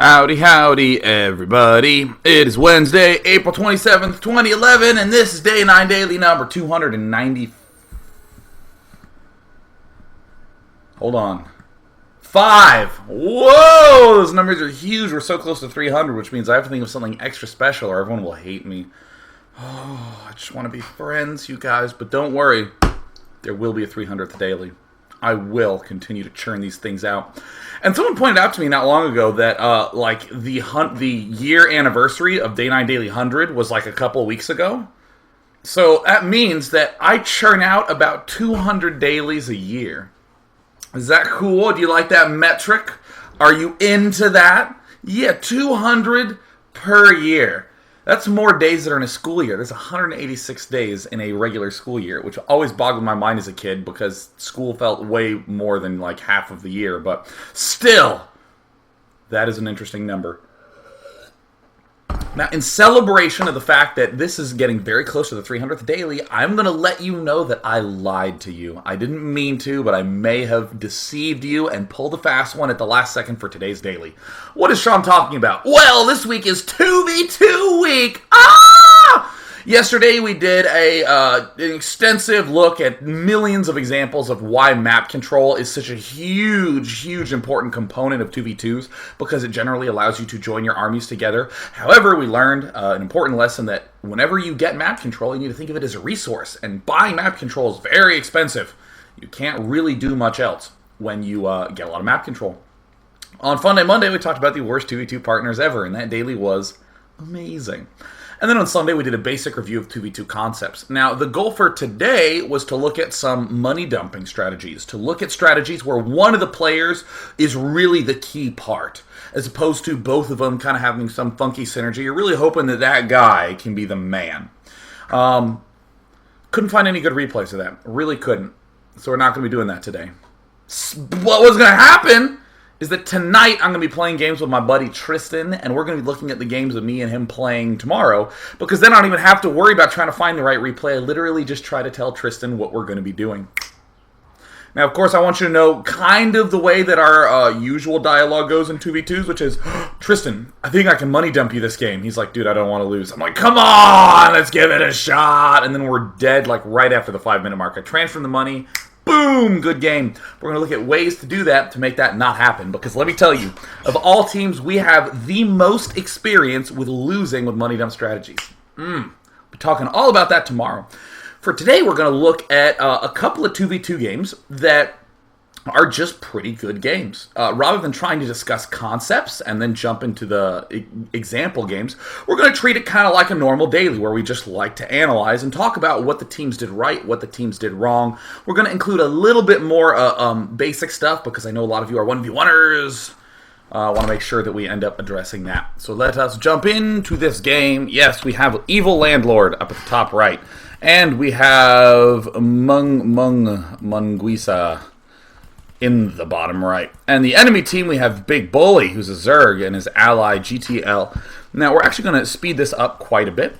Howdy, howdy, everybody. It is Wednesday, April 27th, 2011, and this is Day 9 Daily number 290. Hold on. 5. Whoa! Those numbers are huge. We're so close to 300, which means I have to think of something extra special or everyone will hate me. Oh, I just want to be friends, you guys. But don't worry. There will be a 300th daily. I will continue to churn these things out. And someone pointed out to me not long ago that the year anniversary of Day 9 Daily 100 was like a couple weeks ago. So that means that I churn out about 200 dailies a year. Is that cool? Do you like that metric? Are you into that? Yeah, 200 per year. That's more days that are in a school year. There's 186 days in a regular school year, which always boggled my mind as a kid because school felt way more than like half of the year. But still, that is an interesting number. Now, in celebration of the fact that this is getting very close to the 300th daily, I'm going to let you know that I lied to you. I didn't mean to, but I may have deceived you and pulled a fast one at the last second for today's daily. What is Sean talking about? Well, this week is 2v2 week. Yesterday we did an extensive look at millions of examples of why map control is such a huge important component of 2v2s because it generally allows you to join your armies together. However, we learned an important lesson that whenever you get map control, you need to think of it as a resource, and buying map control is very expensive. You can't really do much else when you get a lot of map control. On Fun Day Monday, we talked about the worst 2v2 partners ever, and that daily was amazing. And then on Sunday, we did a basic review of 2v2 concepts. Now, the goal for today was to look at some money dumping strategies, to look at strategies where one of the players is really the key part, as opposed to both of them kind of having some funky synergy. You're really hoping that that guy can be the man. Couldn't find any good replays of that. Really couldn't. So we're not going to be doing that today. What was going to happen is that tonight I'm going to be playing games with my buddy Tristan, and we're going to be looking at the games of me and him playing tomorrow, because then I don't even have to worry about trying to find the right replay. I literally just try to tell Tristan what we're going to be doing. Now, of course, I want you to know kind of the way that our usual dialogue goes in 2v2s, which is, Tristan, I think I can money dump you this game. He's like, dude, I don't want to lose. I'm like, come on, let's give it a shot. And then we're dead like right after the 5-minute mark. I transfer the money. Boom! Good game. We're going to look at ways to do that to make that not happen. Because let me tell you, of all teams, we have the most experience with losing with money dump strategies. We'll be talking all about that tomorrow. For today, we're going to look at a couple of 2v2 games that are just pretty good games. Rather than trying to discuss concepts and then jump into the example games, we're going to treat it kind of like a normal daily where we just like to analyze and talk about what the teams did right, what the teams did wrong. We're going to include a little bit more basic stuff because I know a lot of you are 1v1ers. I want to make sure that we end up addressing that. So let us jump into this game. Yes, we have Evil Landlord up at the top right. And we have Munguisa in the bottom right. And the enemy team, we have Big Bully, who's a Zerg, and his ally, GTL. Now, we're actually going to speed this up quite a bit,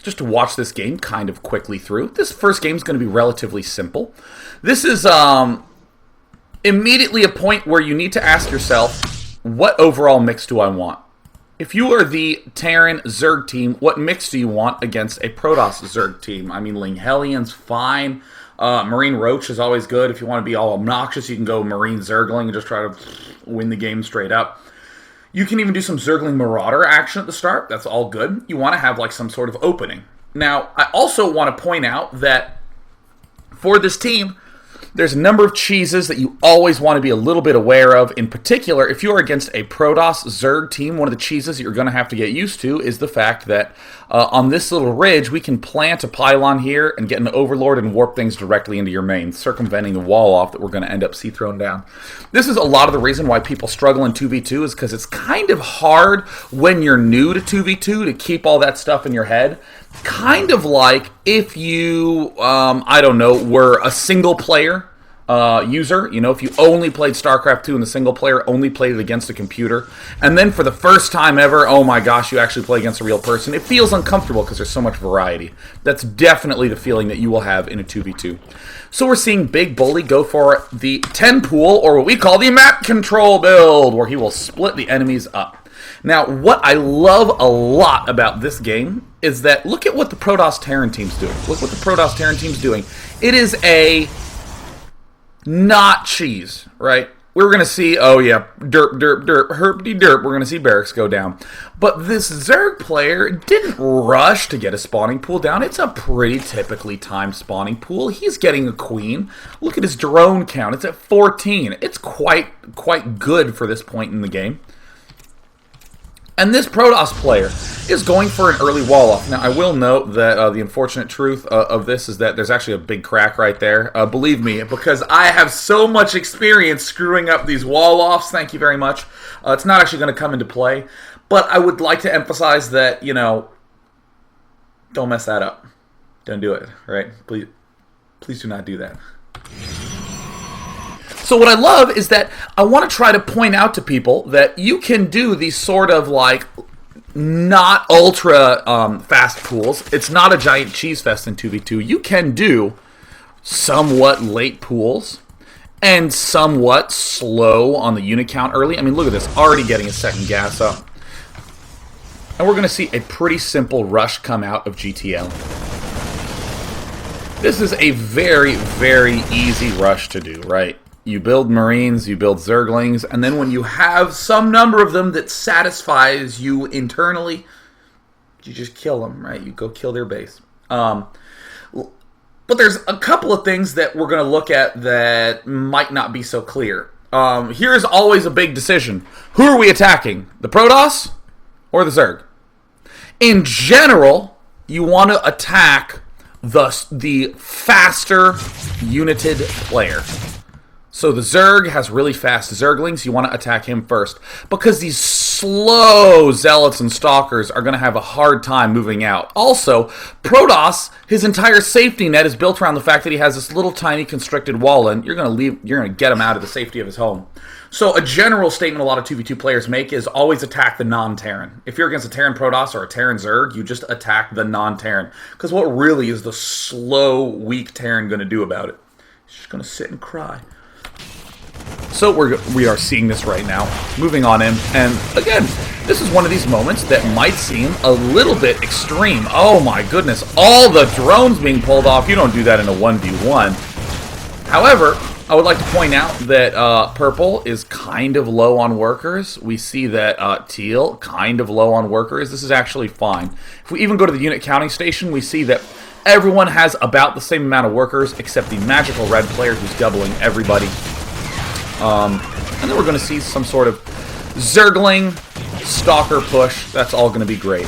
just to watch this game kind of quickly through. This first game is going to be relatively simple. This is immediately a point where you need to ask yourself, what overall mix do I want? If you are the Terran Zerg team, what mix do you want against a Protoss Zerg team? I mean, Linghellion's fine. Marine Roach is always good. If you want to be all obnoxious, you can go Marine Zergling and just try to win the game straight up. You can even do some Zergling Marauder action at the start. That's all good. You want to have like some sort of opening. Now, I also want to point out that for this team, there's a number of cheeses that you always want to be a little bit aware of. In particular, if you're against a Protoss Zerg team, one of the cheeses that you're going to have to get used to is the fact that on this little ridge, we can plant a pylon here and get an Overlord and warp things directly into your main, circumventing the wall off that we're going to end up C-thrown down. This is a lot of the reason why people struggle in 2v2 is because it's kind of hard when you're new to 2v2 to keep all that stuff in your head. Kind of like if you, I don't know, were a single player user, you know, if you only played StarCraft 2 in the single player, only played it against a computer, and then for the first time ever, oh my gosh, you actually play against a real person, it feels uncomfortable because there's so much variety. That's definitely the feeling that you will have in a 2v2. So we're seeing Big Bully go for the 10 pool, or what we call the map control build, where he will split the enemies up. Now, what I love a lot about this game is that, look at what the Protoss Terran team's doing. Look what the Protoss Terran team's doing. It is a not cheese, right? We're going to see, oh yeah, derp, derp, derp, herpty derp. We're going to see barracks go down. But this Zerg player didn't rush to get a spawning pool down. It's a pretty typically timed spawning pool. He's getting a queen. Look at his drone count. It's at 14. It's quite good for this point in the game. And this Protoss player is going for an early wall-off. Now, I will note that the unfortunate truth of this is that there's actually a big crack right there. Believe me, because I have so much experience screwing up these wall-offs. Thank you very much. It's not actually going to come into play. But I would like to emphasize that, you know, don't mess that up. Don't do it, right? Please do not do that. So what I love is that I want to try to point out to people that you can do these sort of like not ultra fast pools. It's not a giant cheese fest in 2v2. You can do somewhat late pools and somewhat slow on the unit count early. I mean, look at this. Already getting a second gas up. And we're going to see a pretty simple rush come out of GTL. This is a very, very easy rush to do, right? You build Marines, you build Zerglings, and then when you have some number of them that satisfies you internally, you just kill them, right? You go kill their base. But there's a couple of things that we're going to look at that might not be so clear. Here's always a big decision. Who are we attacking? The Protoss or the Zerg? In general, you want to attack the faster united player. So the Zerg has really fast Zerglings. You want to attack him first. Because these slow Zealots and Stalkers are going to have a hard time moving out. Also, Protoss, his entire safety net is built around the fact that he has this little tiny constricted wall, and you're going to get him out of the safety of his home. So a general statement a lot of 2v2 players make is always attack the non-Terran. If you're against a Terran Protoss or a Terran Zerg, you just attack the non-Terran. Because what really is the slow, weak Terran going to do about it? He's just going to sit and cry. So we are seeing this right now, moving on in, and again, this is one of these moments that might seem a little bit extreme. Oh my goodness, all the drones being pulled off. You don't do that in a 1v1. However, I would like to point out that purple is kind of low on workers. We see that teal kind of low on workers. This is actually fine. If we even go to the unit counting station, we see that everyone has about the same amount of workers except the magical red player who's doubling everybody. And then we're going to see some sort of Zergling Stalker push. That's all going to be great.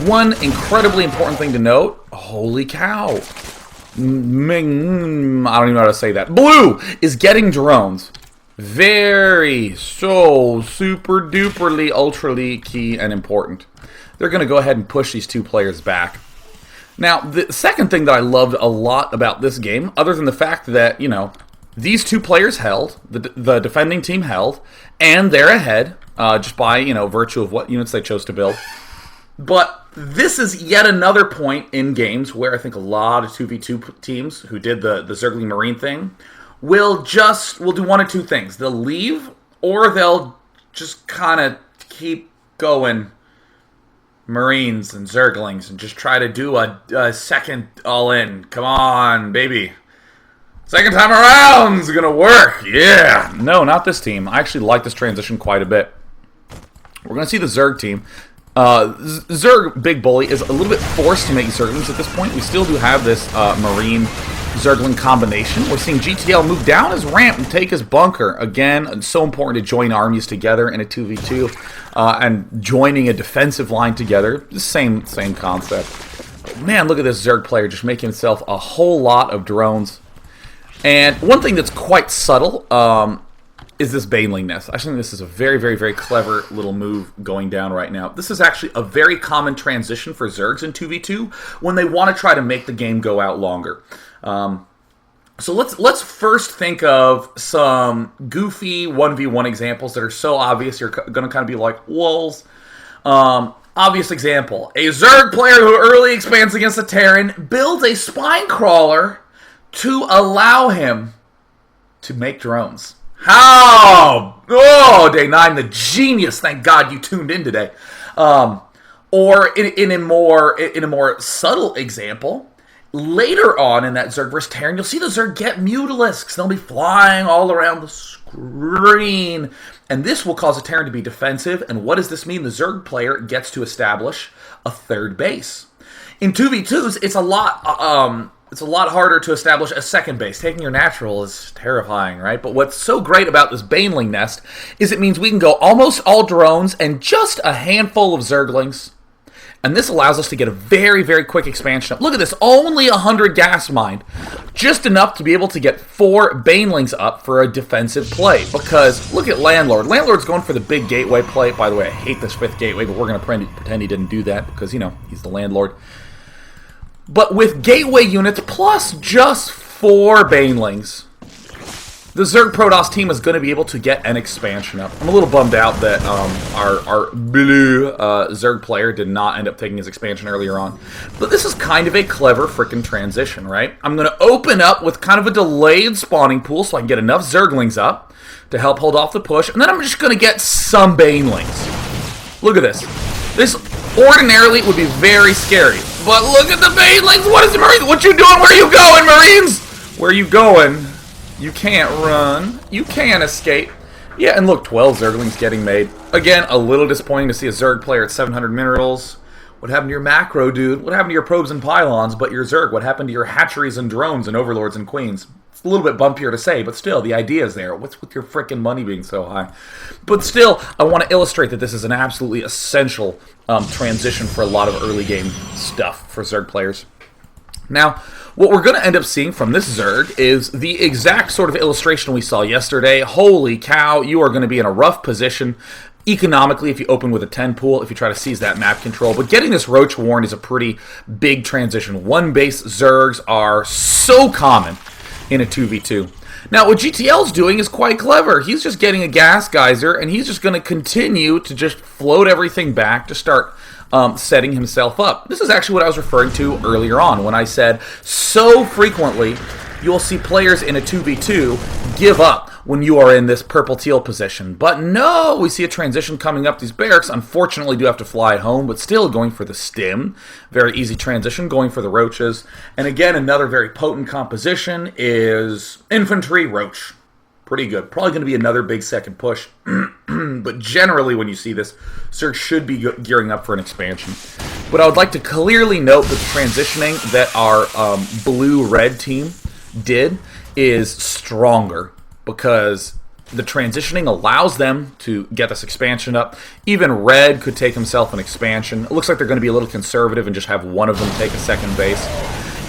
One incredibly important thing to note, holy cow. I don't even know how to say that. Blue is getting drones. Very, so super duperly, ultrally key and important. They're going to go ahead and push these two players back. Now, the second thing that I loved a lot about this game, other than the fact that, you know, these two players held, the defending team held, and they're ahead just by, you know, virtue of what units they chose to build. But this is yet another point in games where I think a lot of 2v2 teams who did the Zergling Marine thing will do one of two things. They'll leave, or they'll just kind of keep going Marines and Zerglings and just try to do a second all-in. Come on, baby. Second time around is going to work. Yeah. No, not this team. I actually like this transition quite a bit. We're going to see the Zerg team. Zerg Big Bully is a little bit forced to make Zerglings at this point. We still do have this Marine Zergling combination. We're seeing GTL move down his ramp and take his bunker. Again, it's so important to join armies together in a 2v2 and joining a defensive line together. The same concept. But man, look at this Zerg player just making himself a whole lot of drones. And one thing that's quite subtle is this Baneling Nest. I think this is a very, very, very clever little move going down right now. This is actually a very common transition for Zergs in 2v2 when they want to try to make the game go out longer. So let's first think of some goofy 1v1 examples that are so obvious you're going to kind of be like, "Lulz." Obvious example. A Zerg player who early expands against a Terran builds a spine crawler to allow him to make drones. How? Oh, day 9, the genius. Thank God you tuned in today. Or in a more subtle example, later on in that Zerg vs. Terran, you'll see the Zerg get Mutalisks. They'll be flying all around the screen. And this will cause a Terran to be defensive. And what does this mean? The Zerg player gets to establish a third base. In 2v2s, it's a lot harder to establish a second base. Taking your natural is terrifying, right? But what's so great about this Baneling nest is it means we can go almost all drones and just a handful of Zerglings. And this allows us to get a very, very quick expansion up. Look at this, only 100 gas mined. Just enough to be able to get 4 Banelings up for a defensive play. Because, look at Landlord. Landlord's going for the big gateway play. By the way, I hate this 5th gateway, but we're going to pretend he didn't do that. Because, he's the Landlord. But with gateway units plus just 4 Banelings, the Zerg Protoss team is going to be able to get an expansion up. I'm a little bummed out that our blue Zerg player did not end up taking his expansion earlier on. But this is kind of a clever freaking transition, right? I'm going to open up with kind of a delayed spawning pool so I can get enough Zerglings up to help hold off the push. And then I'm just going to get some Banelings. Look at this. This ordinarily would be very scary. But look at the Banelings. What is the Marines? What you doing? Where are you going, Marines? Where are you going? You can't run. You can't escape. Yeah, and look, 12 Zerglings getting made. Again, a little disappointing to see a Zerg player at 700 minerals. What happened to your macro, dude? What happened to your probes and pylons, but your Zerg? What happened to your hatcheries and drones and overlords and queens? It's a little bit bumpier to say, but still, the idea is there. What's with your freaking money being so high? But still, I want to illustrate that this is an absolutely essential transition for a lot of early game stuff for Zerg players. Now, what we're going to end up seeing from this Zerg is the exact sort of illustration we saw yesterday. Holy cow, you are going to be in a rough position economically if you open with a 10 pool, if you try to seize that map control. But getting this Roach Warren is a pretty big transition. One base Zergs are so common in a 2v2. Now, what GTL's doing is quite clever. He's just getting a gas geyser, and he's just going to continue to just float everything back to start setting himself up. This is actually what I was referring to earlier on when I said so frequently you'll see players in a 2v2 give up when you are in this purple-teal position. But no, we see a transition coming up. These barracks, unfortunately, do have to fly at home, but still going for the stim. Very easy transition, going for the roaches. And again, another very potent composition is infantry roach. Pretty good. Probably going to be another big second push. But generally, when you see this, Zerg should be gearing up for an expansion. But I would like to clearly note that the transitioning that our blue-red team did is stronger because the transitioning allows them to get this expansion up. Even red could take himself an expansion. It looks like they're going to be a little conservative and just have one of them take a second base.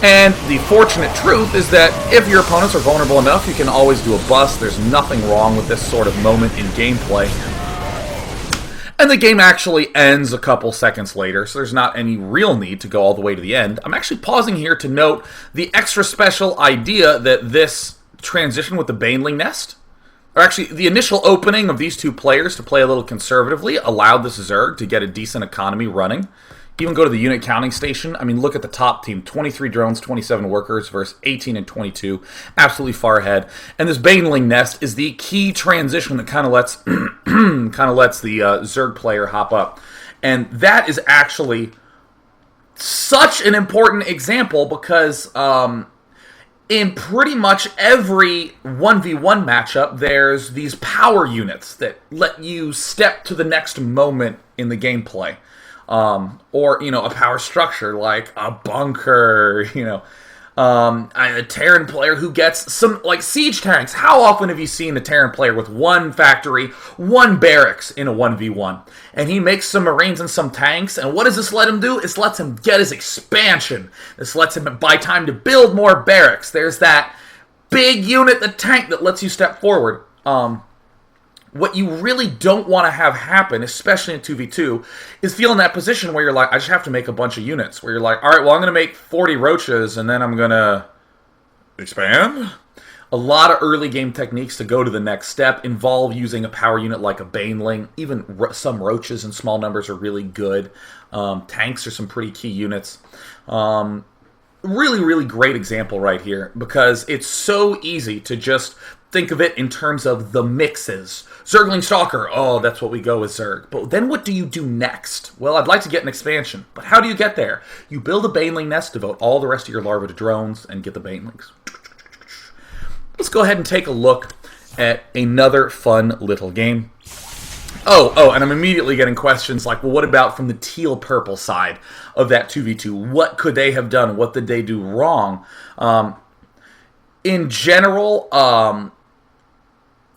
And the fortunate truth is that if your opponents are vulnerable enough, you can always do a bust. There's nothing wrong with this sort of moment in gameplay. And the game actually ends a couple seconds later, so there's not any real need to go all the way to the end. I'm actually pausing here to note the extra special idea that this transition with the Baneling nest, or actually the initial opening of these two players to play a little conservatively, allowed this Zerg to get a decent economy running. Even go to the unit counting station. I mean, look at the top team. 23 drones, 27 workers versus 18 and 22. Absolutely far ahead. And this Baneling nest is the key transition that kind of lets the Zerg player hop up. And that is actually such an important example because in pretty much every 1v1 matchup, there's these power units that let you step to the next moment in the gameplay. Or, a power structure like a bunker, a Terran player who gets some, like, siege tanks. How often have you seen a Terran player with one factory, one barracks in a 1v1? And he makes some Marines and some tanks, and what does this let him do? It lets him get his expansion. This lets him buy time to build more barracks. There's that big unit, the tank, that lets you step forward. What you really don't want to have happen, especially in 2v2, is feel in that position where you're like, I just have to make a bunch of units. Where you're like, all right, well, I'm going to make 40 roaches, and then I'm going to expand. A lot of early game techniques to go to the next step involve using a power unit like a Baneling. Even some roaches in small numbers are really good. Tanks are some pretty key units. Really, really great example right here because it's so easy to just think of it in terms of the mixes. Zergling Stalker, oh, that's what we go with Zerg. But then what do you do next? Well, I'd like to get an expansion, but how do you get there? You build a Baneling nest, devote all the rest of your larvae to drones, and get the Banelings. Let's go ahead and take a look at another fun little game. Oh, and I'm immediately getting questions like, well, what about from the teal-purple side of that 2v2? What could they have done? What did they do wrong? In general,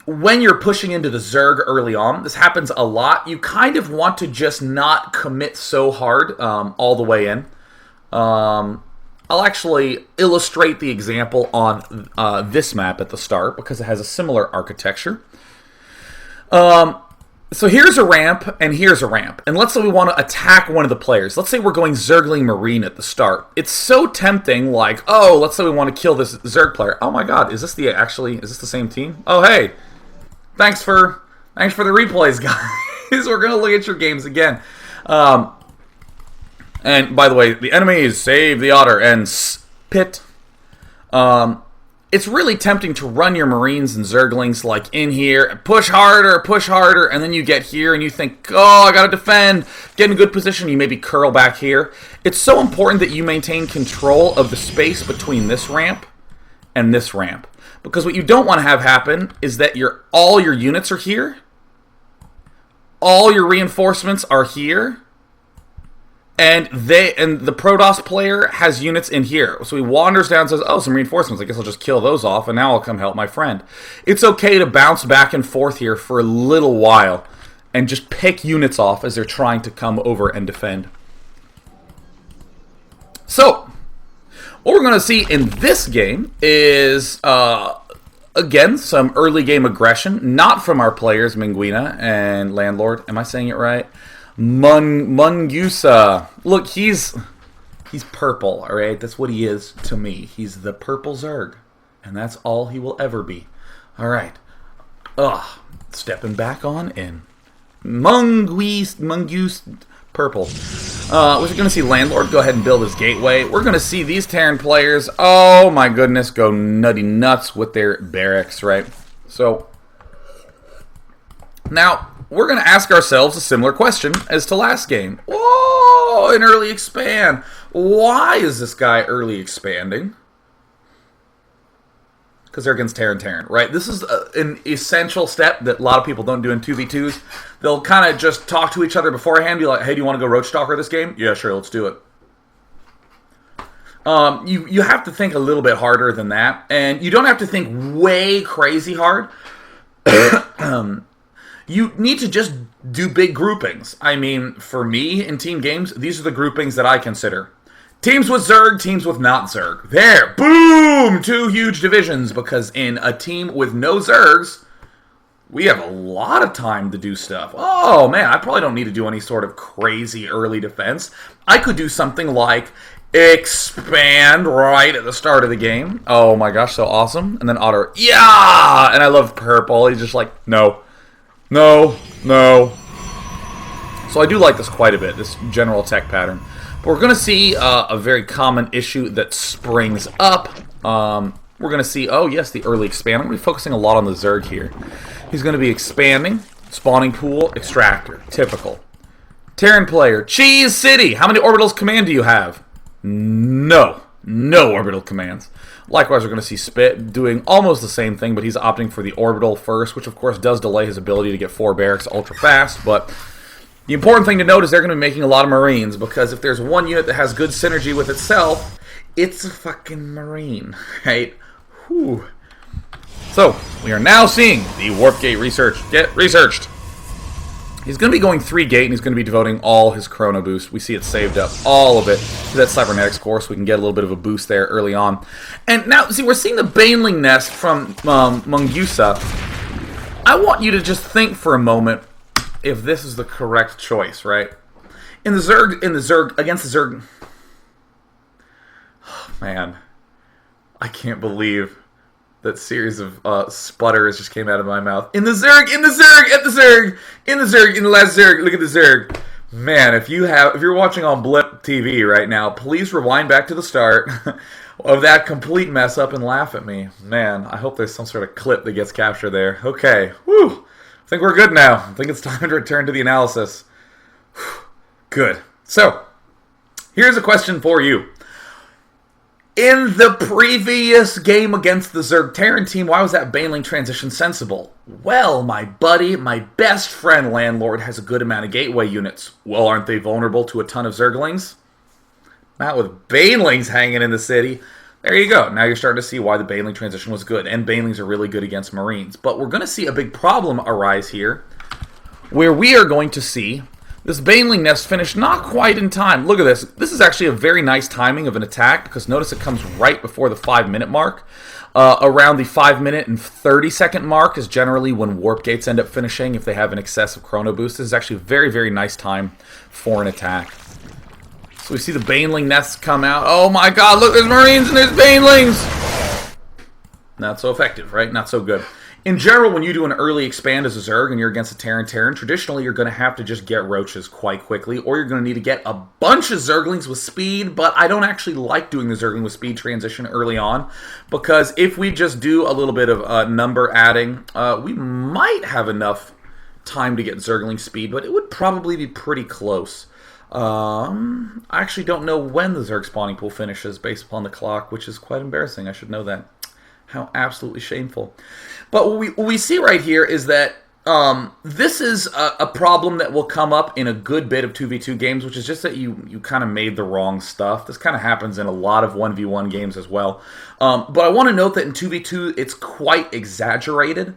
when you're pushing into the Zerg early on, this happens a lot. You kind of want to just not commit so hard all the way in. I'll actually illustrate the example on this map at the start because it has a similar architecture. So here's a ramp, and here's a ramp. And let's say we want to attack one of the players. Let's say we're going Zergling Marine at the start. It's so tempting, like, oh, let's say we want to kill this Zerg player. Oh my god, is this the same team? Oh, hey. Thanks for the replays, guys. We're going to look at your games again. And by the way, the enemies save the otter and spit. It's really tempting to run your Marines and Zerglings like in here, push harder, and then you get here and you think, oh, I gotta defend, get in a good position, you maybe curl back here. It's so important that you maintain control of the space between this ramp and this ramp. Because what you don't want to have happen is that all your units are here, all your reinforcements are here, and the Protoss player has units in here. So he wanders down and says, oh, some reinforcements. I guess I'll just kill those off, and now I'll come help my friend. It's okay to bounce back and forth here for a little while and just pick units off as they're trying to come over and defend. So, what we're going to see in this game is, again, some early game aggression. Not from our players, Minguina and Landlord. Am I saying it right? Mungusa. Look, he's purple, alright? That's what he is to me. He's the purple Zerg. And that's all he will ever be. Alright. Stepping back on in. Mungus purple. We're going to see Landlord go ahead and build his gateway. We're going to see these Terran players, oh my goodness, go nutty nuts with their barracks, right? So, now, we're going to ask ourselves a similar question as to last game. Whoa, an early expand. Why is this guy early expanding? Because they're against Terran, right? This is an essential step that a lot of people don't do in 2v2s. They'll kind of just talk to each other beforehand, be like, hey, do you want to go Roach Stalker this game? Yeah, sure, let's do it. You have to think a little bit harder than that, and you don't have to think way crazy hard. You need to just do big groupings. I mean, for me, in team games, these are the groupings that I consider. Teams with Zerg, teams with not Zerg. There, boom! 2 huge divisions, because in a team with no Zergs, we have a lot of time to do stuff. Oh, man, I probably don't need to do any sort of crazy early defense. I could do something like expand right at the start of the game. Oh my gosh, so awesome. And then Otter, yeah! And I love purple. He's just like, no. No. So I do like this quite a bit, this general attack pattern. But we're going to see a very common issue that springs up. We're going to see, oh yes, the early expand. I'm going to be focusing a lot on the Zerg here. He's going to be expanding, spawning pool, extractor, typical. Terran player, Cheese City. How many orbitals command do you have? No orbital commands. Likewise, we're going to see Spit doing almost the same thing, but he's opting for the orbital first, which of course does delay his ability to get 4 barracks ultra fast. But the important thing to note is they're going to be making a lot of Marines, because if there's one unit that has good synergy with itself, it's a fucking Marine, right? Whew. So, we are now seeing the Warp Gate research get researched. He's going to be going 3 gate, and he's going to be devoting all his Chrono Boost. We see it saved up, all of it, to that Cybernetics core, so we can get a little bit of a boost there early on. And now, see, we're seeing the Baneling nest from Mungusa. I want you to just think for a moment if this is the correct choice, right? Against the Zerg, oh, man. I can't believe that series of sputters just came out of my mouth. In the Zerg, in the Zerg, at the Zerg, in the Zerg, in the last Zerg. Look at the Zerg. Man, if you're watching on Blip TV right now, please rewind back to the start of that complete mess up and laugh at me. Man, I hope there's some sort of clip that gets captured there. Okay, whew. I think we're good now. I think it's time to return to the analysis. Good. So, here's a question for you. In the previous game against the Zerg Terran team, why was that Baneling transition sensible? Well, my buddy, my best friend Landlord has a good amount of gateway units. Well, aren't they vulnerable to a ton of Zerglings? Not with Banelings hanging in the city. There you go. Now you're starting to see why the Baneling transition was good. And Banelings are really good against Marines. But we're going to see a big problem arise here, where we are going to see this Baneling nest finish not quite in time. Look at this. This is actually a very nice timing of an attack, because notice it comes right before the 5-minute mark. Around the 5-minute and 30-second mark is generally when warp gates end up finishing if they have an excessive chrono boost. This is actually a very, very nice time for an attack. So we see the Baneling nests come out. Oh my god, look, there's Marines and there's Banelings! Not so effective, right? Not so good. In general, when you do an early expand as a Zerg and you're against a Terran, traditionally you're going to have to just get roaches quite quickly, or you're going to need to get a bunch of Zerglings with speed, but I don't actually like doing the Zergling with speed transition early on, because if we just do a little bit of number adding, we might have enough time to get Zergling speed, but it would probably be pretty close. I actually don't know when the Zerg spawning pool finishes based upon the clock, which is quite embarrassing. I should know that. How absolutely shameful. But what we see right here is that this is a problem that will come up in a good bit of 2v2 games, which is just that you kind of made the wrong stuff. This kind of happens in a lot of 1v1 games as well. But I want to note that in 2v2, it's quite exaggerated.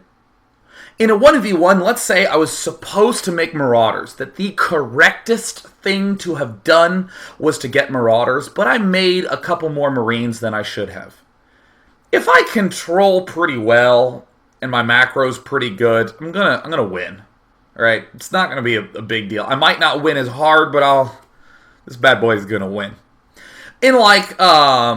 In a 1v1, let's say I was supposed to make Marauders, that the correctest thing to have done was to get Marauders, but I made a couple more Marines than I should have. If I control pretty well and my macro's pretty good, I'm gonna win. All right, it's not gonna be a big deal. I might not win as hard, but this bad boy is gonna win. In like a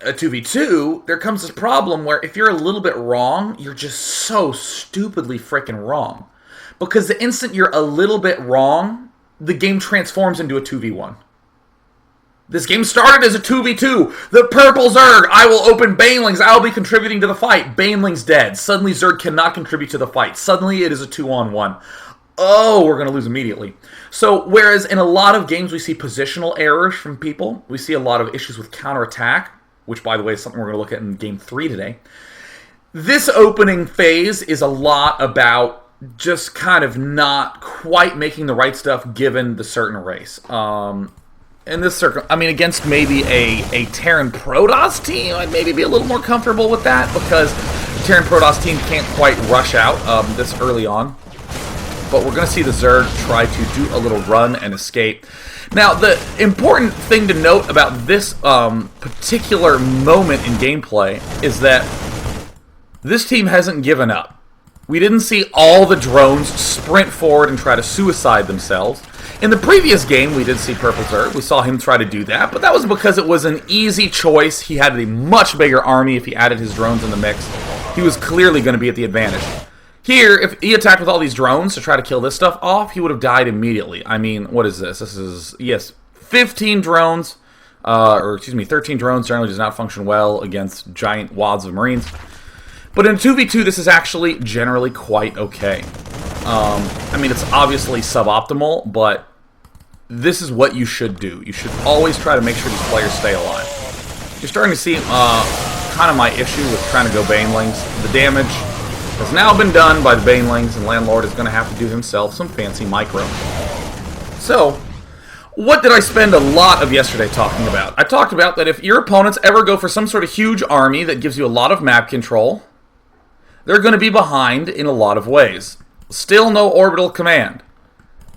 2v2, there comes this problem where if you're a little bit wrong, you're just so stupidly freaking wrong. Because the instant you're a little bit wrong, the game transforms into a 2v1. This game started as a 2v2. The purple Zerg, I will open Banelings, I'll be contributing to the fight. Banelings dead. Suddenly Zerg cannot contribute to the fight. Suddenly it is a 2-on-1. Oh, we're going to lose immediately. So, whereas in a lot of games we see positional errors from people, we see a lot of issues with counterattack, which, by the way, is something we're going to look at in Game 3 today. This opening phase is a lot about just kind of not quite making the right stuff given the certain race. In this circle, I mean, against maybe a Terran Protoss team, I'd maybe be a little more comfortable with that, because the Terran Protoss team can't quite rush out this early on. But we're going to see the Zerg try to do a little run and escape. Now, the important thing to note about this particular moment in gameplay is that this team hasn't given up. We didn't see all the drones sprint forward and try to suicide themselves. In the previous game, we did see Purple Zerg. We saw him try to do that, but that was because it was an easy choice. He had a much bigger army if he added his drones in the mix. He was clearly going to be at the advantage. Here, if he attacked with all these drones to try to kill this stuff off, he would have died immediately. I mean, what is this? This is, yes, 15 drones, 13 drones generally does not function well against giant wads of Marines. But in 2v2, this is actually generally quite okay. I mean, it's obviously suboptimal, but this is what you should do. You should always try to make sure these players stay alive. You're starting to see kind of my issue with trying to go Banelings. The damage has now been done by the Banelings, and Landlord is going to have to do himself some fancy micro. So, what did I spend a lot of yesterday talking about? I talked about that if your opponents ever go for some sort of huge army that gives you a lot of map control, they're going to be behind in a lot of ways. Still no orbital command.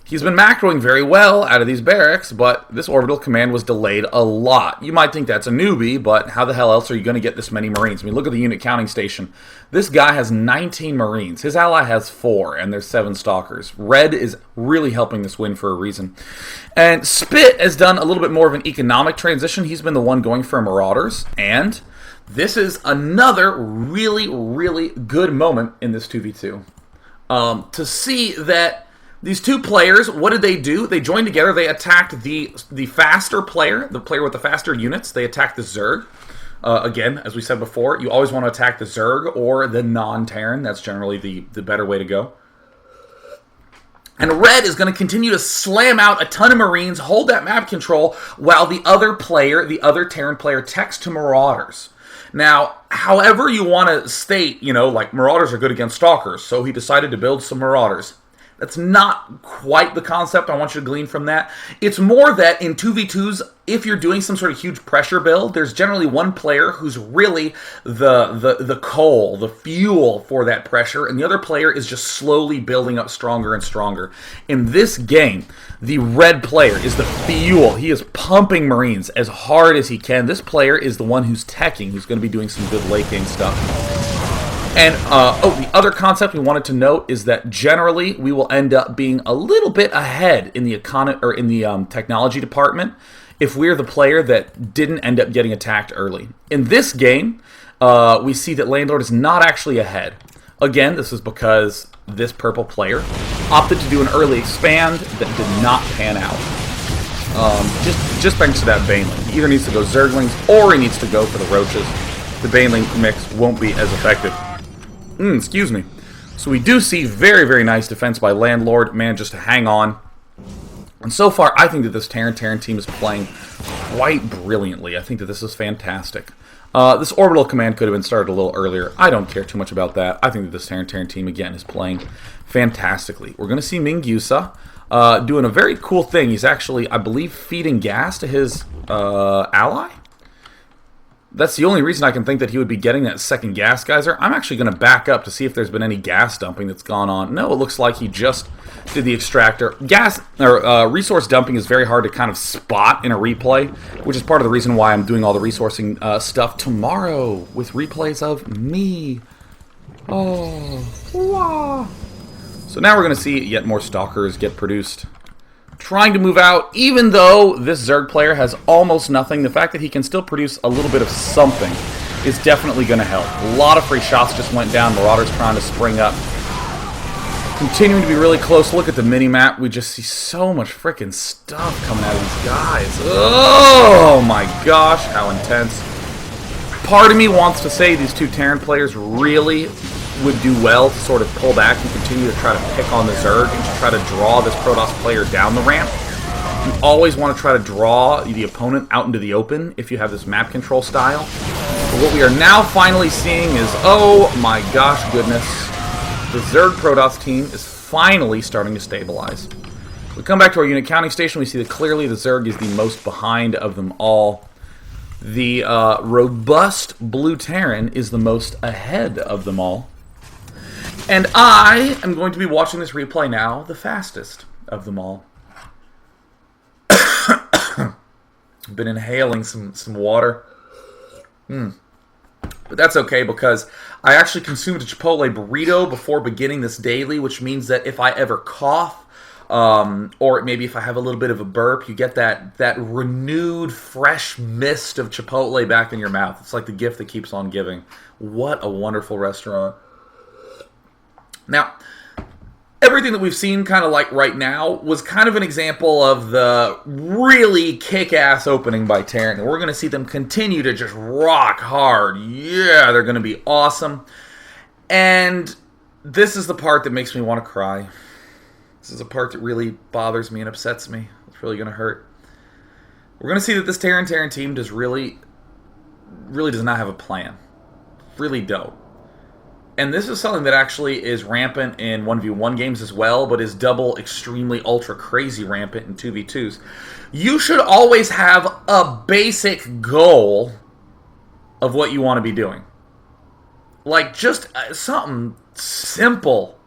He's been macroing very well out of these barracks, but this orbital command was delayed a lot. You might think that's a newbie, but how the hell else are you going to get this many Marines? I mean, look at the unit counting station. This guy has 19 Marines. His ally has 4, and there's 7 Stalkers. Red is really helping this win for a reason. And Spit has done a little bit more of an economic transition. He's been the one going for Marauders, and This is another really, really good moment in this 2v2. To see that these two players, what did they do? They joined together. They attacked the faster player, the player with the faster units. They attacked the Zerg. Again, as we said before, you always want to attack the Zerg or the non-Terran. That's generally the better way to go. And Red is going to continue to slam out a ton of Marines, hold that map control, while the other player, the other Terran player, techs to Marauders. Now, however you want to state, like Marauders are good against Stalkers, so he decided to build some Marauders. That's not quite the concept I want you to glean from that. It's more that in 2v2s, if you're doing some sort of huge pressure build, there's generally one player who's really the coal, the fuel for that pressure, and the other player is just slowly building up stronger and stronger. In this game, the red player is the fuel. He is pumping Marines as hard as he can. This player is the one who's teching, who's going to be doing some good late game stuff. And, the other concept we wanted to note is that generally we will end up being a little bit ahead in the technology department if we're the player that didn't end up getting attacked early. In this game, we see that Landlord is not actually ahead. Again, this is because this purple player opted to do an early expand that did not pan out. Just thanks to that Baneling. He either needs to go Zerglings or he needs to go for the Roaches. The Baneling mix won't be as effective. Excuse me. So we do see very, very nice defense by Landlord. Manages to hang on. And so far, I think that this Terran team is playing quite brilliantly. I think that this is fantastic. This orbital command could have been started a little earlier. I don't care too much about that. I think that this Terran team, again, is playing fantastically. We're going to see Mingusa doing a very cool thing. He's actually, I believe, feeding gas to his ally. That's the only reason I can think that he would be getting that second gas geyser. I'm actually going to back up to see if there's been any gas dumping that's gone on. No, it looks like he just did the extractor. Resource dumping is very hard to kind of spot in a replay, which is part of the reason why I'm doing all the resourcing stuff tomorrow with replays of me. Oh, wow. So now we're going to see yet more Stalkers get produced. Trying to move out, even though this Zerg player has almost nothing, the fact that he can still produce a little bit of something is definitely going to help. A lot of free shots just went down. Marauders trying to spring up. Continuing to be really close. Look at the mini-map. We just see so much freaking stuff coming out of these guys. Oh my gosh, how intense. Part of me wants to say these two Terran players really would do well to sort of pull back and continue to try to pick on the Zerg and to try to draw this Protoss player down the ramp. You always want to try to draw the opponent out into the open if you have this map control style. But what we are now finally seeing is, oh my gosh goodness, the Zerg Protoss team is finally starting to stabilize. We come back to our unit counting station, we see that clearly the Zerg is the most behind of them all. The robust Blue Terran is the most ahead of them all. And I am going to be watching this replay now, the fastest of them all. I've been inhaling some water. But that's okay because I actually consumed a Chipotle burrito before beginning this daily, which means that if I ever cough, or maybe if I have a little bit of a burp, you get that renewed, fresh mist of Chipotle back in your mouth. It's like the gift that keeps on giving. What a wonderful restaurant. Now, everything that we've seen kind of like right now was kind of an example of the really kick-ass opening by Terran. And we're going to see them continue to just rock hard. Yeah, they're going to be awesome. And this is the part that makes me want to cry. This is a part that really bothers me and upsets me. It's really going to hurt. We're going to see that this Terran team does really does not have a plan. Really don't. And this is something that actually is rampant in 1v1 games as well, but is double extremely ultra crazy rampant in 2v2s. You should always have a basic goal of what you want to be doing. Like, just something simple.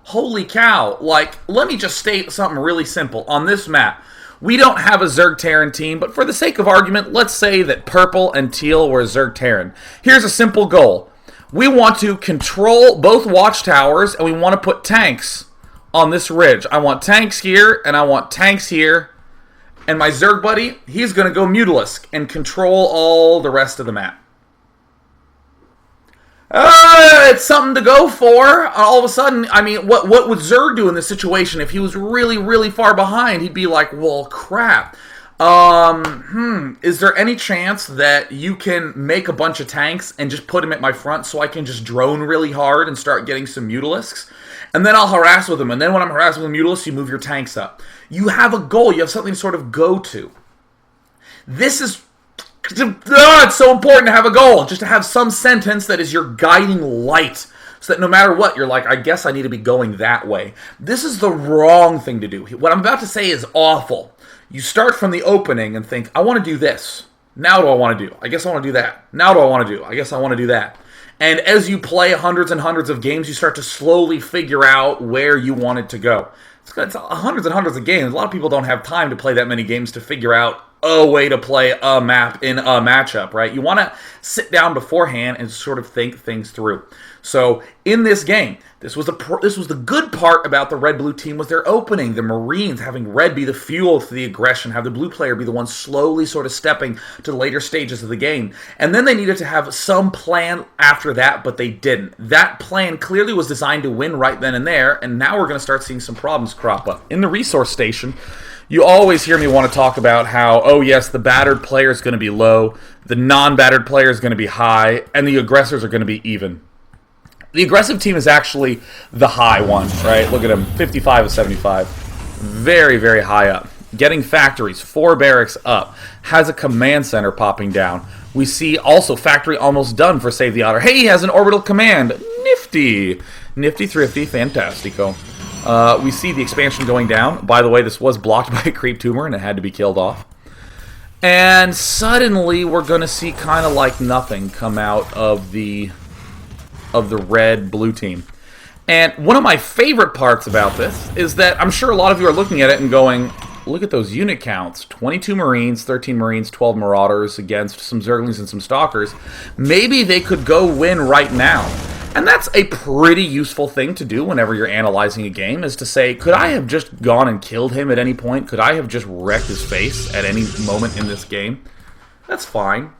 Holy cow. Like, let me just state something really simple. On this map, we don't have a Zerg Terran team, but for the sake of argument, let's say that purple and teal were a Zerg Terran. Here's a simple goal. We want to control both watchtowers, and we want to put tanks on this ridge. I want tanks here, and I want tanks here. And my Zerg buddy, he's going to go Mutalisk and control all the rest of the map. It's something to go for. All of a sudden, I mean, what would Zerg do in this situation if he was really, really far behind? He'd be like, well, crap. Is there any chance that you can make a bunch of tanks and just put them at my front so I can just drone really hard and start getting some Mutalisks? And then I'll harass with them. And then when I'm harassing with Mutalisks, you move your tanks up. You have a goal. You have something to sort of go to. This is... it's so important to have a goal. Just to have some sentence that is your guiding light. So that no matter what, you're like, I guess I need to be going that way. This is the wrong thing to do. What I'm about to say is awful. You start from the opening and think, I want to do this. Now what do I want to do? I guess I want to do that. Now what do I want to do? I guess I want to do that. And as you play hundreds and hundreds of games, you start to slowly figure out where you want it to go. It's hundreds and hundreds of games. A lot of people don't have time to play that many games to figure out a way to play a map in a matchup, right? You want to sit down beforehand and sort of think things through. So in this game, this was the good part about the red-blue team was their opening. The Marines having red be the fuel to the aggression, have the blue player be the one slowly sort of stepping to the later stages of the game. And then they needed to have some plan after that, but they didn't. That plan clearly was designed to win right then and there, and now we're going to start seeing some problems crop up. In the resource station, you always hear me want to talk about how, oh yes, the battered player is going to be low, the non-battered player is going to be high, and the aggressors are going to be even. The aggressive team is actually the high one, right? Look at him, 55 of 75. Very, very high up. Getting factories, 4 barracks up. Has a command center popping down. We see also factory almost done for Save the Otter. Hey, he has an orbital command. Nifty. Nifty, thrifty, fantastico. We see the expansion going down. By the way, this was blocked by a creep tumor and it had to be killed off. And suddenly we're going to see kind of like nothing come out of the red-blue team. And one of my favorite parts about this is that I'm sure a lot of you are looking at it and going, look at those unit counts. 22 Marines, 13 Marines, 12 Marauders against some Zerglings and some Stalkers. Maybe they could go win right now. And that's a pretty useful thing to do whenever you're analyzing a game, is to say, could I have just gone and killed him at any point? Could I have just wrecked his face at any moment in this game? That's fine.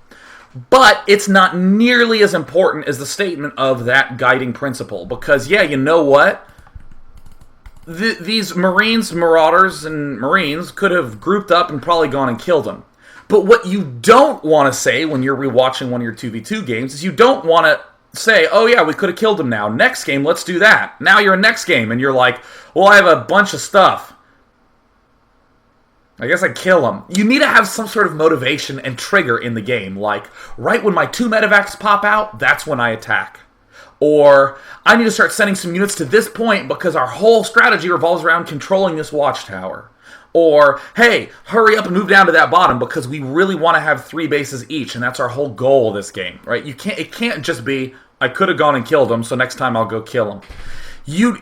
But it's not nearly as important as the statement of that guiding principle. Because, yeah, you know what? These Marines, Marauders, and Marines could have grouped up and probably gone and killed them. But what you don't want to say when you're rewatching one of your 2v2 games is you don't want to say, oh yeah, we could have killed him now. Next game, let's do that. Now you're in next game, and you're like, well, I have a bunch of stuff. I guess I kill him. You need to have some sort of motivation and trigger in the game. Like, right when my 2 medevacs pop out, that's when I attack. Or, I need to start sending some units to this point because our whole strategy revolves around controlling this watchtower. Or, hey, hurry up and move down to that bottom because we really want to have 3 bases each, and that's our whole goal of this game, right? It can't just be, I could have gone and killed him, so next time I'll go kill him.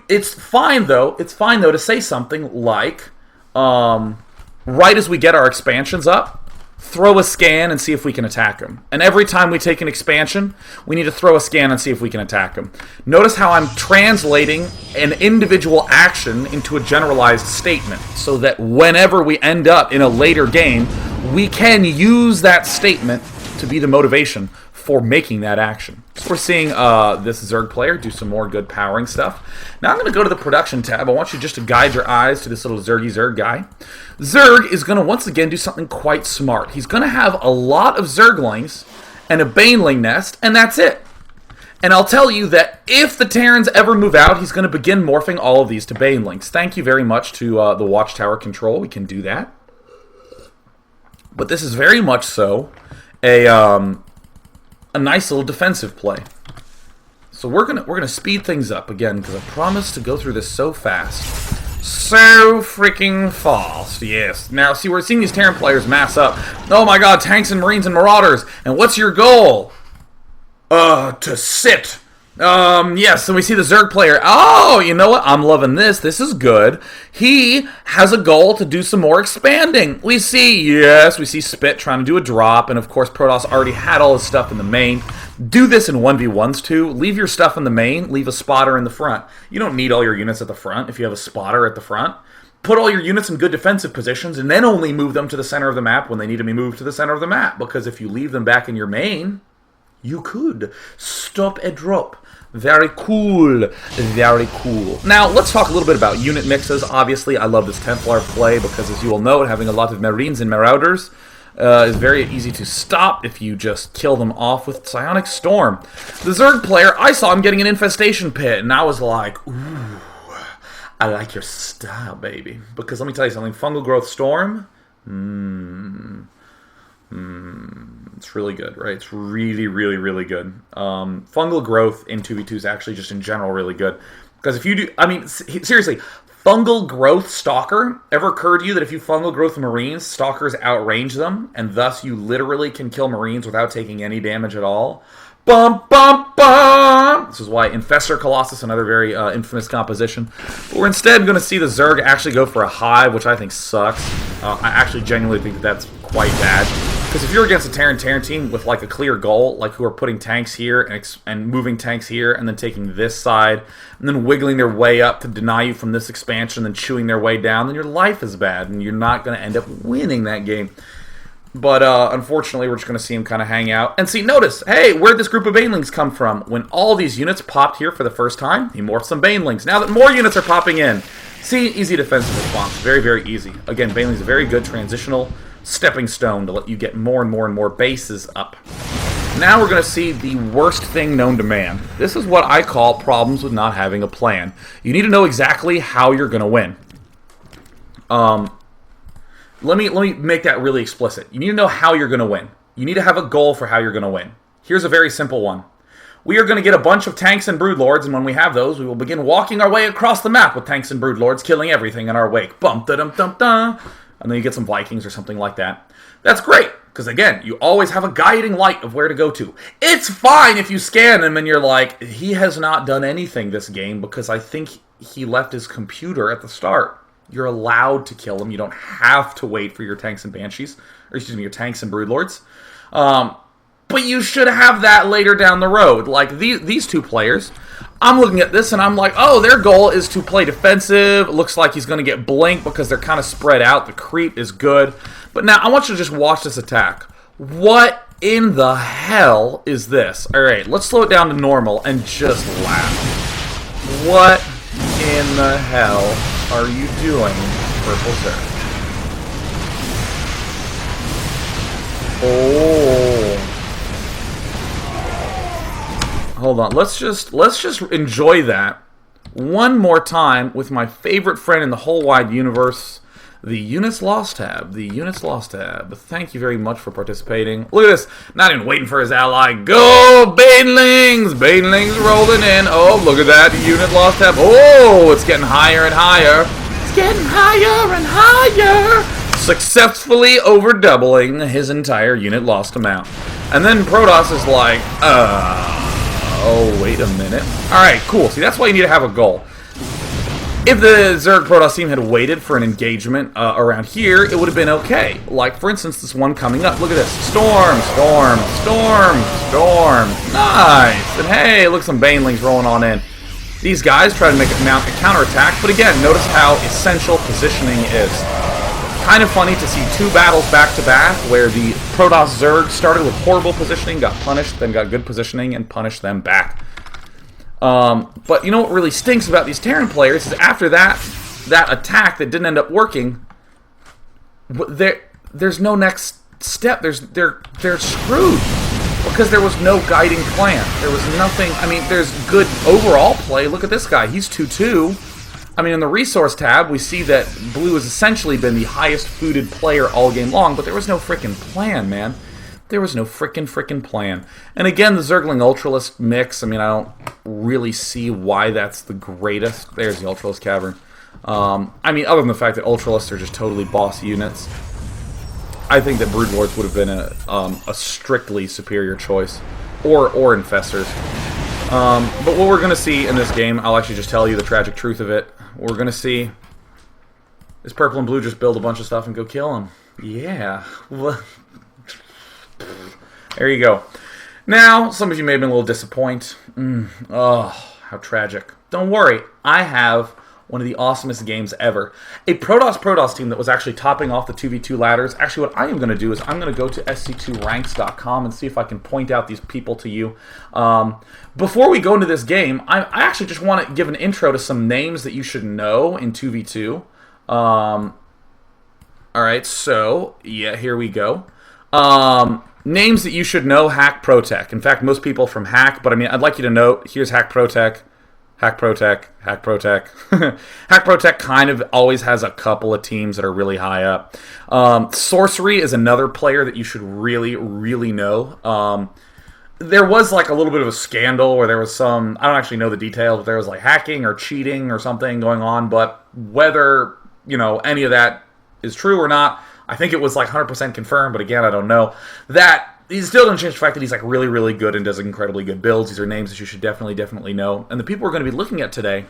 It's fine though to say something like, right as we get our expansions up, throw a scan and see if we can attack them. And every time we take an expansion, we need to throw a scan and see if we can attack them. Notice how I'm translating an individual action into a generalized statement, so that whenever we end up in a later game, we can use that statement to be the motivation for making that action. So we're seeing this Zerg player do some more good powering stuff. Now I'm going to go to the production tab. I want you just to guide your eyes to this little Zerg guy. Zerg is going to once again do something quite smart. He's going to have a lot of Zerglings and a Baneling nest, and that's it. And I'll tell you that if the Terrans ever move out, he's going to begin morphing all of these to Banelings. Thank you very much to the Watchtower control. We can do that. But this is very much so a nice little defensive play. So we're gonna speed things up again because I promised to go through this so fast. So freaking fast, yes. Now, see, we're seeing these Terran players mass up. Oh my god, tanks and Marines and Marauders. And what's your goal? To sit. Yes, and we see the Zerg player. Oh, you know what? I'm loving this. This is good. He has a goal to do some more expanding. We see Spit trying to do a drop, and of course Protoss already had all his stuff in the main. Do this in 1v1s too. Leave your stuff in the main, leave a spotter in the front. You don't need all your units at the front if you have a spotter at the front. Put all your units in good defensive positions, and then only move them to the center of the map when they need to be moved to the center of the map, because if you leave them back in your main, You could. Stop and drop. Very cool. Very cool. Now, let's talk a little bit about unit mixes. Obviously, I love this Templar play because, as you will know, having a lot of Marines and Marauders is very easy to stop if you just kill them off with Psionic Storm. The Zerg player, I saw him getting an Infestation Pit, and I was like, ooh, I like your style, baby. Because let me tell you something, Fungal Growth Storm, it's really good, right? It's really, really, really good. Fungal Growth in 2v2 is actually just in general really good. Because if you do, I mean, seriously, Fungal Growth Stalker, ever occurred to you that if you Fungal Growth Marines, Stalkers outrange them, and thus you literally can kill Marines without taking any damage at all? Bum, bum, bum! This is why Infestor Colossus, another very infamous composition. But we're instead going to see the Zerg actually go for a hive, which I think sucks. I actually genuinely think that that's quite bad. Because if you're against a Terran team with like a clear goal, like who are putting tanks here and moving tanks here, and then taking this side, and then wiggling their way up to deny you from this expansion, and then chewing their way down, then your life is bad, and you're not going to end up winning that game. But unfortunately, we're just going to see him kind of hang out. And see, notice, hey, where'd this group of Banelings come from? When all these units popped here for the first time, he morphed some Banelings. Now that more units are popping in, see, easy defensive response. Very, very easy. Again, Baneling's a very good transitional stepping stone to let you get more and more and more bases up. Now we're going to see the worst thing known to man. This is what I call problems with not having a plan. You need to know exactly how you're going to win. Let me make that really explicit. You need to know how you're going to win. You need to have a goal for how you're going to win. Here's a very simple one. We are going to get a bunch of tanks and broodlords, and when we have those, we will begin walking our way across the map with tanks and broodlords, killing everything in our wake. Bum da dum dum dum. And then you get some Vikings or something like that. That's great, because again, you always have a guiding light of where to go to. It's fine if you scan him and you're like, he has not done anything this game because I think he left his computer at the start. You're allowed to kill him. You don't have to wait for your tanks and banshees, or excuse me, your tanks and broodlords. But you should have that later down the road. Like these two players, I'm looking at this and I'm like, oh, their goal is to play defensive. It looks like he's going to get blinked because they're kind of spread out. The creep is good. But now I want you to just watch this attack. What in the hell is this? All right, let's slow it down to normal and just laugh. What in the hell are you doing, Purple Zerg? Oh. Hold on. Let's just enjoy that one more time with my favorite friend in the whole wide universe, the Units Lost tab. The Units Lost tab. Thank you very much for participating. Look at this. Not even waiting for his ally. Go, Banelings! Banelings rolling in. Oh, look at that. Unit Lost tab. Oh, it's getting higher and higher. It's getting higher and higher. Successfully over doubling his entire unit lost amount. And then Protoss is like, oh, wait a minute. Alright, cool. See, that's why you need to have a goal. If the Zerg Protoss team had waited for an engagement around here, it would have been okay. Like, for instance, this one coming up. Look at this. Storm, storm, storm, storm. Nice. And hey, look, some Banelings rolling on in. These guys try to mount a counterattack, but again, notice how essential positioning is. Kind of funny to see two battles back-to-back where the Protoss Zerg started with horrible positioning, got punished, then got good positioning, and punished them back. But you know what really stinks about these Terran players is after that attack that didn't end up working, there's no next step. They're screwed because there was no guiding plan. There was nothing. I mean, there's good overall play. Look at this guy. He's 2-2. I mean, in the resource tab, we see that Blue has essentially been the highest fooded player all game long, but there was no frickin' plan, man. There was no frickin' plan. And again, the Zergling Ultralisk mix, I mean, I don't really see why that's the greatest. There's the Ultralisk Cavern. I mean, other than the fact that Ultralisks are just totally boss units, I think that Broodlords would have been a strictly superior choice. Or Infestors. But what we're going to see in this game, I'll actually just tell you the tragic truth of it. What we're going to see is Purple and Blue just build a bunch of stuff and go kill them. Yeah. There you go. Now, some of you may have been a little disappointed. Oh, how tragic. Don't worry. I have One of the awesomest games ever. A Protoss team that was actually topping off the 2v2 ladders. Actually, what I am going to do is I'm going to go to sc2ranks.com and see if I can point out these people to you. Before we go into this game, I actually just want to give an intro to some names that you should know in 2v2. Alright, so, yeah, here we go. Names that you should know, Hack Protec. In fact, most people from Hack, but I mean, I'd like you to note, here's Hack Protec. Hack Protec. Hack Protec kind of always has a couple of teams that are really high up. Sorcery is another player that you should really, really know. There was like a little bit of a scandal where there was some, I don't actually know the details, but there was like hacking or cheating or something going on, but whether, you know, any of that is true or not, I think it was like 100% confirmed, but again, I don't know. That he still doesn't change the fact that he's like really, really good and does incredibly good builds. These are names that you should definitely know. And the people we're going to be looking at today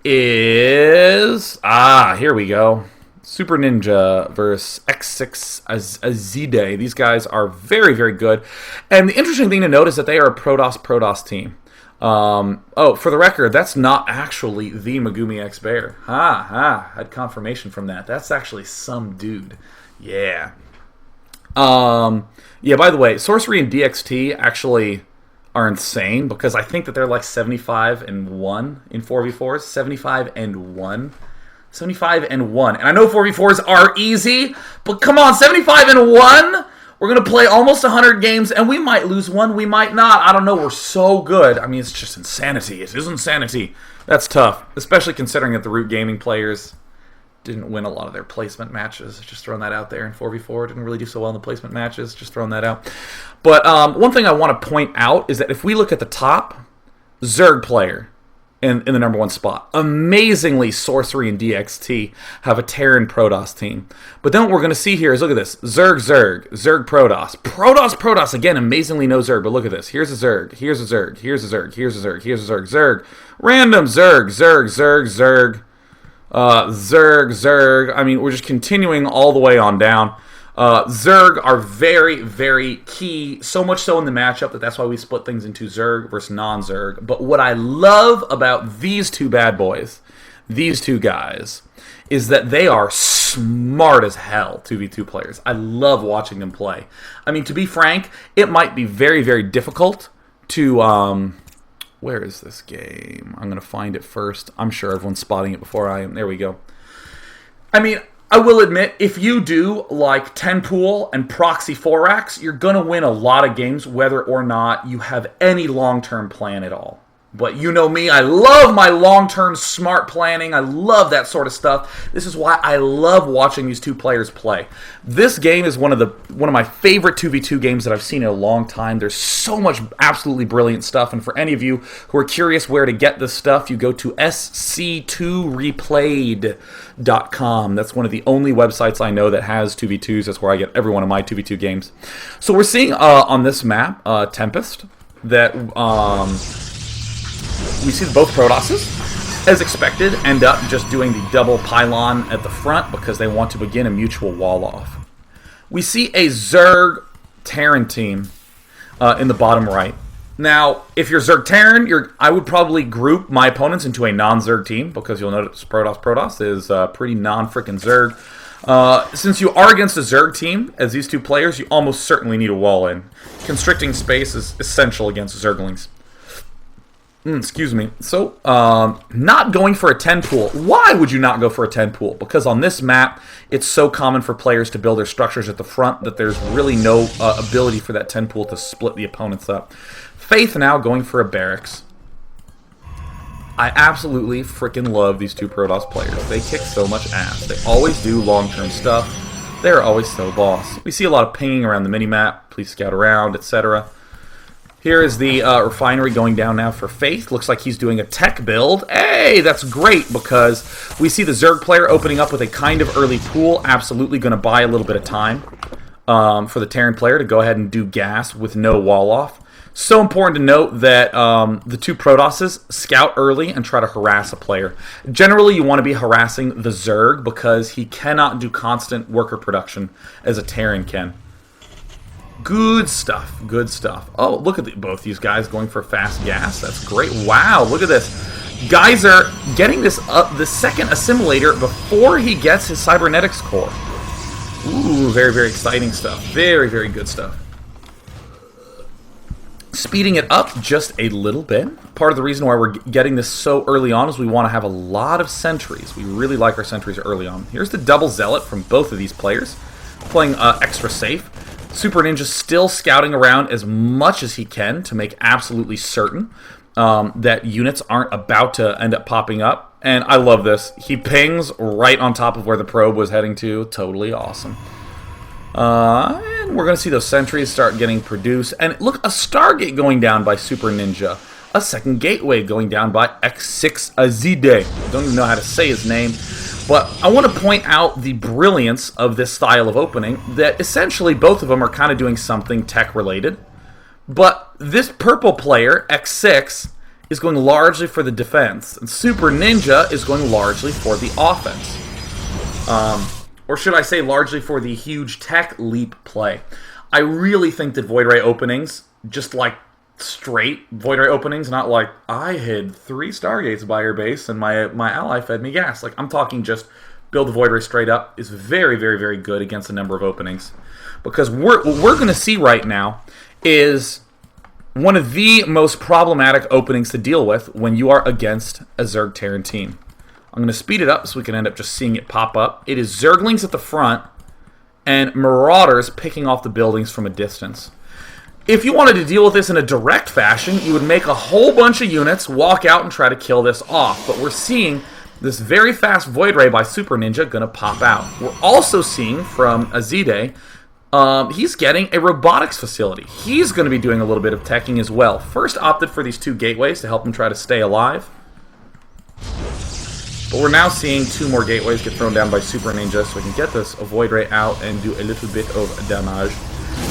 is here we go. Super Ninja versus X6 Azide. These guys are very, very good. And the interesting thing to note is that they are a Protoss team. For the record, that's not actually the Megumi X Bear. Had confirmation from that. That's actually some dude. Yeah. Yeah, by the way, Sorcery and DXT actually are insane because I think that they're like 75-1 in 4v4s. 75-1. 75-1. And I know 4v4s are easy, but come on, 75-1? We're going to play almost 100 games, and we might lose one, we might not. I don't know, we're so good. I mean, it's just insanity. It is insanity. That's tough, especially considering that the Root Gaming players didn't win a lot of their placement matches. Just throwing that out there in 4v4. Didn't really do so well in the placement matches. Just throwing that out. But one thing I want to point out is that if we look at the top, Zerg player in the number one spot. Amazingly, Sorcery and DXT have a Terran Protoss team. But then what we're going to see here is, look at this. Zerg Protoss. Protoss, again, amazingly no Zerg. But look at this. Here's a Zerg. Here's a Zerg. Here's a Zerg. Here's a Zerg. Here's a Zerg. Zerg. Random Zerg. Zerg. I mean, we're just continuing all the way on down. Zerg are very, very key, so much so in the matchup that's why we split things into Zerg versus non-Zerg. But what I love about these two bad boys, these two guys, is that they are smart as hell 2v2 players. I love watching them play. I mean, to be frank, it might be very, very difficult to... Where is this game? I'm going to find it first. I'm sure everyone's spotting it before I am. There we go. I mean, I will admit, if you do like 10 pool and proxy 4-racks, you're going to win a lot of games whether or not you have any long-term plan at all. But you know me, I love my long-term smart planning. I love that sort of stuff. This is why I love watching these two players play. This game is one of my favorite 2v2 games that I've seen in a long time. There's so much absolutely brilliant stuff. And for any of you who are curious where to get this stuff, you go to sc2replayed.com. That's one of the only websites I know that has 2v2s. That's where I get every one of my 2v2 games. So we're seeing on this map, Tempest, that... we see both Protosses, as expected, end up just doing the double pylon at the front because they want to begin a mutual wall-off. We see a Zerg Terran team in the bottom right. Now, if you're Zerg Terran, I would probably group my opponents into a non-Zerg team because you'll notice Protoss is pretty non-frickin' Zerg. Since you are against a Zerg team, as these two players, you almost certainly need a wall in. Constricting space is essential against Zerglings. Excuse me. So, not going for a 10 pool. Why would you not go for a 10 pool? Because on this map, it's so common for players to build their structures at the front that there's really no ability for that 10 pool to split the opponents up. Faith now going for a barracks. I absolutely freaking love these two Protoss players. They kick so much ass. They always do long-term stuff. They're always so boss. We see a lot of pinging around the minimap. Please scout around, etc. Here is the refinery going down now for Faith. Looks like he's doing a tech build. Hey, that's great because we see the Zerg player opening up with a kind of early pool. Absolutely going to buy a little bit of time for the Terran player to go ahead and do gas with no wall off. So important to note that the two Protosses scout early and try to harass a player. Generally, you want to be harassing the Zerg because he cannot do constant worker production as a Terran can. Good stuff. Good stuff. Oh, look at both these guys going for fast gas. That's great. Wow, look at this. Geyser getting this the second assimilator before he gets his cybernetics core. Ooh, very, very exciting stuff. Very, very good stuff. Speeding it up just a little bit. Part of the reason why we're getting this so early on is we want to have a lot of sentries. We really like our sentries early on. Here's the double zealot from both of these players, playing extra safe. Super Ninja still scouting around as much as he can to make absolutely certain that units aren't about to end up popping up. And I love this. He pings right on top of where the probe was heading to. Totally awesome. And we're going to see those sentries start getting produced. And look, a Stargate going down by Super Ninja. A second gateway going down by X6 Azide. Don't even know how to say his name. But I want to point out the brilliance of this style of opening, that essentially both of them are kind of doing something tech-related. But this purple player, X6, is going largely for the defense, and Super Ninja is going largely for the offense. Or should I say largely for the huge tech leap play. I really think that Void Ray openings, just like straight Void Ray openings, not like, I hid 3 Stargates by your base and my ally fed me gas. Like, I'm talking just build the Void Ray straight up, is very, very, very good against a number of openings. Because what we're going to see right now is one of the most problematic openings to deal with when you are against a Zerg Terran team. I'm going to speed it up so we can end up just seeing it pop up. It is Zerglings at the front and Marauders picking off the buildings from a distance. If you wanted to deal with this in a direct fashion, you would make a whole bunch of units, walk out, and try to kill this off. But we're seeing this very fast Void Ray by Super Ninja going to pop out. We're also seeing from Azide, he's getting a robotics facility. He's going to be doing a little bit of teching as well. First opted for these 2 gateways to help him try to stay alive. But we're now seeing 2 more gateways get thrown down by Super Ninja, so we can get this Void Ray out and do a little bit of damage.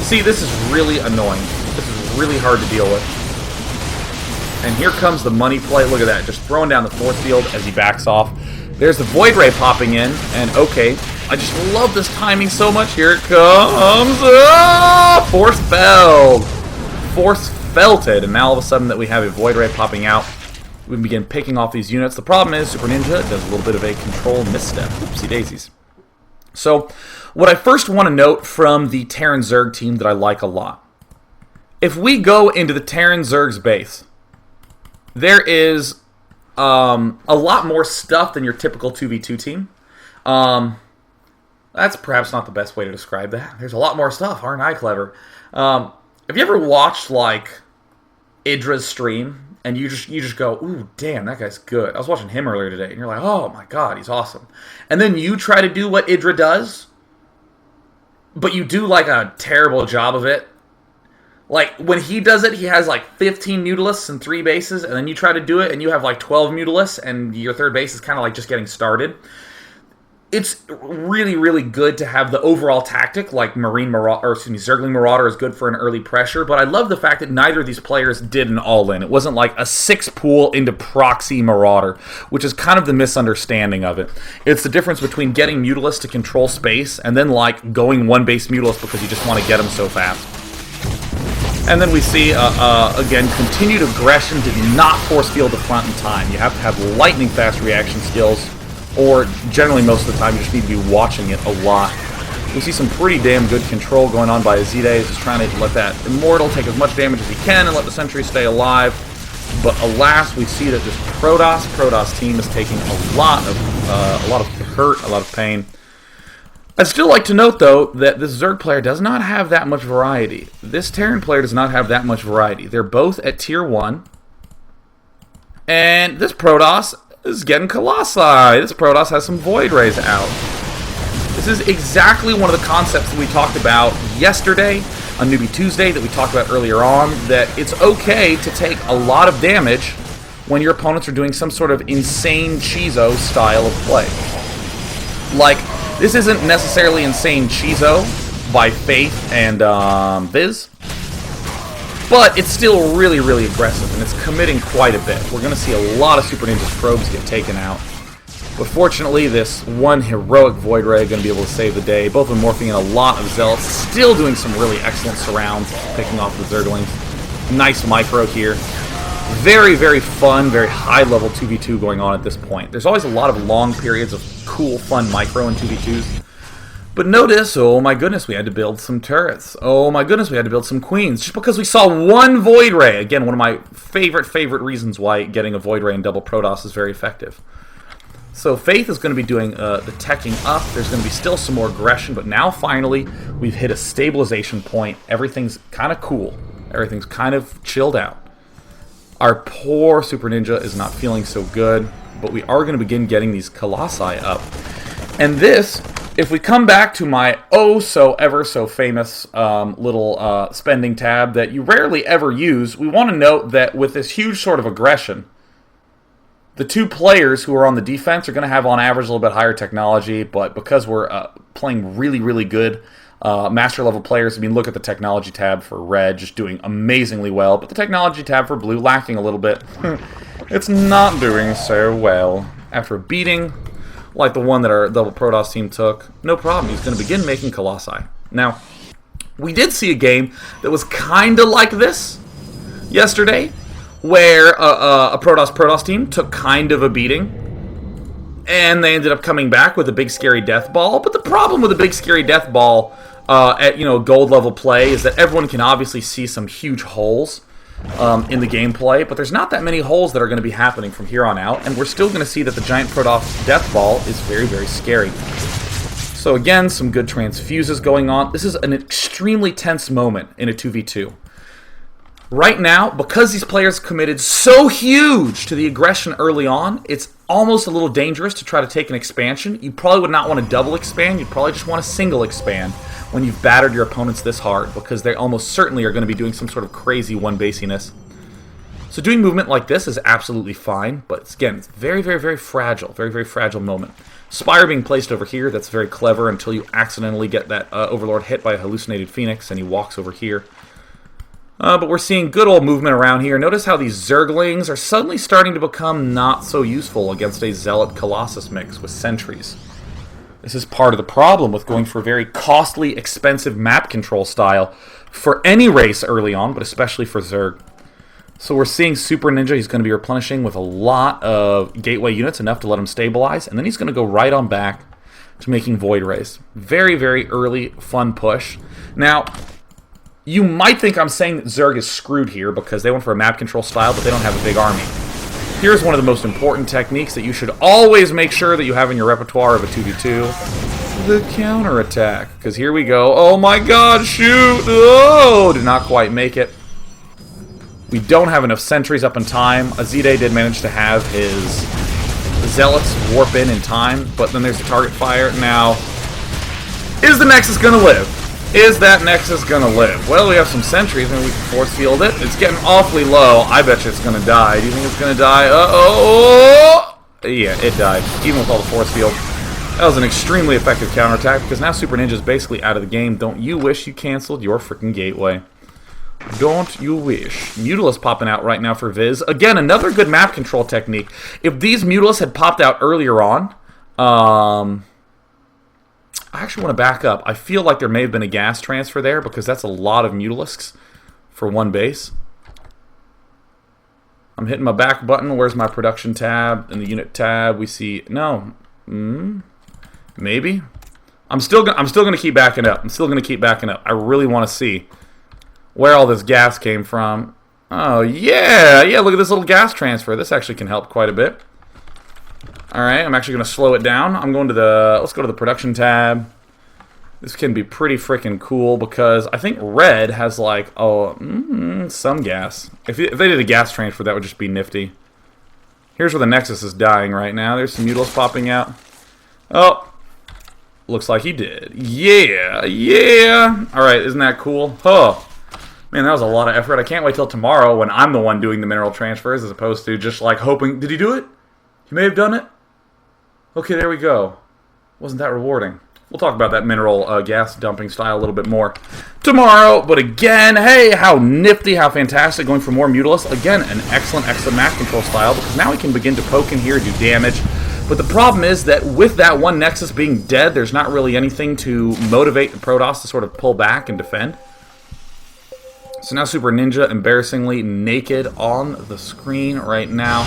See, this is really annoying. This is really hard to deal with. And here comes the money play. Look at that, just throwing down the force field as he backs off. There's the Void Ray popping in, and okay, I just love this timing so much. Here it comes. Oh, Force Felled. Force Felted, and now all of a sudden that we have a Void Ray popping out, we begin picking off these units. The problem is Super Ninja does a little bit of a control misstep. Oopsie daisies. So, what I first want to note from the Terran Zerg team that I like a lot. If we go into the Terran Zerg's base, there is a lot more stuff than your typical 2v2 team. That's perhaps not the best way to describe that. There's a lot more stuff, aren't I clever? Have you ever watched, like, Idra's stream? And you just go, ooh, damn, that guy's good. I was watching him earlier today, and you're like, oh my god, he's awesome. And then you try to do what Idra does, but you do like a terrible job of it. Like, when he does it, he has like 15 Mutalisks and 3 bases, and then you try to do it, and you have like 12 Mutalisks, and your 3rd base is kind of like just getting started. It's really, really good to have the overall tactic, like Zergling Marauder is good for an early pressure, but I love the fact that neither of these players did an all-in. It wasn't like a 6 pool into proxy Marauder, which is kind of the misunderstanding of it. It's the difference between getting Mutalisks to control space and then like going 1 base Mutalisks because you just want to get them so fast. And then we see, again, continued aggression did not force field the front in time. You have to have lightning-fast reaction skills, or generally most of the time you just need to be watching it a lot. We see some pretty damn good control going on by Azide. He's just trying to let that Immortal take as much damage as he can and let the Sentry stay alive. But alas, we see that this Protoss team is taking a lot of hurt, a lot of pain. I'd still like to note, though, that this Zerg player does not have that much variety. This Terran player does not have that much variety. They're both at Tier 1. And this Protoss is getting Colossi. This Protoss has some Void Rays out. This is exactly one of the concepts that we talked about yesterday on Newbie Tuesday, that we talked about earlier on, that it's okay to take a lot of damage when your opponents are doing some sort of insane Chizo style of play. Like, this isn't necessarily insane Chizo by Faith and Viz, but it's still really, really aggressive, and it's committing quite a bit. We're going to see a lot of Super Ninja's probes get taken out. But fortunately, this one heroic Void Ray going to be able to save the day. Both of them morphing in a lot of Zealots, still doing some really excellent surrounds, picking off the Zerglings. Nice micro here. Very, very fun, very high-level 2v2 going on at this point. There's always a lot of long periods of cool, fun micro and 2v2s. But notice, oh my goodness, we had to build some turrets. Oh my goodness, we had to build some queens. Just because we saw one Void Ray. Again, one of my favorite reasons why getting a Void Ray and double Protoss is very effective. So Faith is going to be doing the teching up. There's going to be still some more aggression, but now finally we've hit a stabilization point. Everything's kind of cool. Everything's kind of chilled out. Our poor Super Ninja is not feeling so good, but we are going to begin getting these Colossi up. And this, if we come back to my ever-so-famous little spending tab that you rarely ever use, we want to note that with this huge sort of aggression, the two players who are on the defense are going to have, on average, a little bit higher technology, but because we're playing really good master-level players, I mean, look at the technology tab for Red, just doing amazingly well, but the technology tab for Blue lacking a little bit. It's not doing so well. After a beating like the one that our double Protoss team took, no problem. He's going to begin making Colossi. Now, we did see a game that was kind of like this yesterday, where a Protoss team took kind of a beating, and they ended up coming back with a big scary death ball. But the problem with a big scary death ball at gold level play is that everyone can obviously see some huge holes in the gameplay, but there's not that many holes that are going to be happening from here on out, and we're still going to see that the giant Protoss death ball is very scary. So again, some good transfuses going on. This is an extremely tense moment in a 2v2. Right now, because these players committed so huge to the aggression early on, it's almost a little dangerous to try to take an expansion. You probably would not want to double expand, you'd probably just want to single expand when you've battered your opponents this hard, because they almost certainly are going to be doing some sort of crazy one-basiness. So doing movement like this is absolutely fine, but again, it's very fragile, very fragile moment. Spire being placed over here, that's very clever until you accidentally get that Overlord hit by a hallucinated Phoenix, and he walks over here. But we're seeing good old movement around here. Notice how these Zerglings are suddenly starting to become not so useful against a Zealot Colossus mix with sentries. This is part of the problem with going for a very costly, expensive map control style for any race early on, but especially for Zerg. So we're seeing Super Ninja, he's going to be replenishing with a lot of gateway units, enough to let him stabilize, and then he's going to go right on back to making Void Rays. Very early, fun push. Now, you might think I'm saying that Zerg is screwed here because they went for a map control style, but they don't have a big army. Here's one of the most important techniques that you should always make sure that you have in your repertoire of a 2v2. The counterattack. Because here we go. Oh my god, shoot! Oh, did not quite make it. We don't have enough sentries up in time. Azide did manage to have his Zealots warp in time, but then there's the target fire. Now, is the Nexus going to live? Is that Nexus gonna live? Well, we have some sentries and we can force field it. It's getting awfully low. I bet you it's gonna die. Do you think it's gonna die? Uh-oh! Yeah, it died. Even with all the force field. That was an extremely effective counterattack because now Super Ninja's basically out of the game. Don't you wish you canceled your freaking gateway? Don't you wish? Mutalisk popping out right now for Viz. Again, another good map control technique. If these Mutalisks had popped out earlier on, I actually want to back up. I feel like there may have been a gas transfer there because that's a lot of Mutalisks for one base. I'm hitting my back button. Where's my production tab? In the unit tab, we see... No. Maybe? I'm still gonna keep backing up. I really want to see where all this gas came from. Oh, yeah! Yeah, look at this little gas transfer. This actually can help quite a bit. Alright, I'm actually going to slow it down. I'm going to the... Let's go to the production tab. This can be pretty freaking cool because I think Red has like... some gas. If they did a gas transfer, that would just be nifty. Here's where the Nexus is dying right now. There's some Mutals popping out. Oh. Looks like he did. Yeah. Alright, isn't that cool? Oh. Man, that was a lot of effort. I can't wait till tomorrow when I'm the one doing the mineral transfers as opposed to just like hoping... Did he do it? He may have done it? Okay, there we go. Wasn't that rewarding? We'll talk about that mineral gas dumping style a little bit more tomorrow. But again, hey, how nifty, how fantastic. Going for more Mutalisks. Again, an excellent map control style because now we can begin to poke in here, do damage. But the problem is that with that one Nexus being dead, there's not really anything to motivate the Protoss to sort of pull back and defend. So now Super Ninja, embarrassingly naked on the screen right now.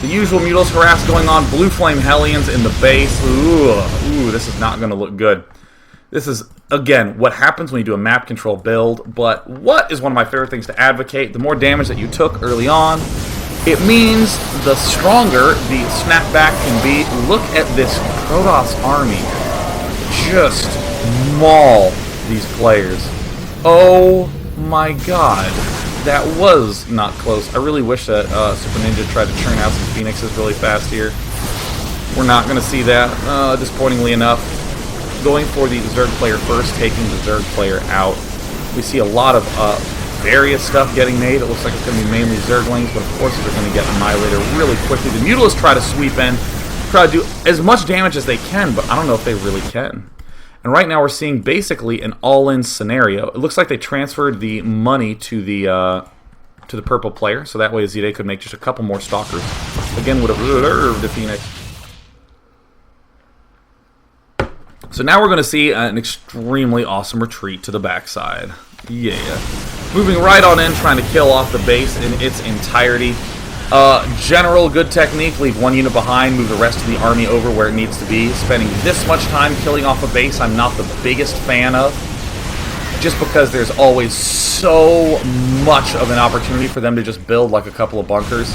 The usual Mutals harass going on. Blue Flame Hellions in the base. Ooh, this is not going to look good. This is, again, what happens when you do a map control build, but what is one of my favorite things to advocate? The more damage that you took early on, it means the stronger the snapback can be. Look at this Protoss army. Just maul these players. Oh my god. That was not close. I really wish that Super Ninja tried to churn out some Phoenixes really fast here. We're not going to see that, disappointingly enough. Going for the Zerg player first, taking the Zerg player out. We see a lot of various stuff getting made. It looks like it's going to be mainly Zerglings, but of course they're going to get annihilated really quickly. The Mutalists try to sweep in, try to do as much damage as they can, but I don't know if they really can. And right now we're seeing basically an all-in scenario. It looks like they transferred the money to the purple player, so that way Zide could make just a couple more Stalkers. Again, would have reserved the Phoenix. So now we're going to see an extremely awesome retreat to the backside. Yeah. Moving right on in, trying to kill off the base in its entirety. General good technique, leave one unit behind, move the rest of the army over where it needs to be. Spending this much time killing off a base I'm not the biggest fan of, just because there's always so much of an opportunity for them to just build like a couple of bunkers.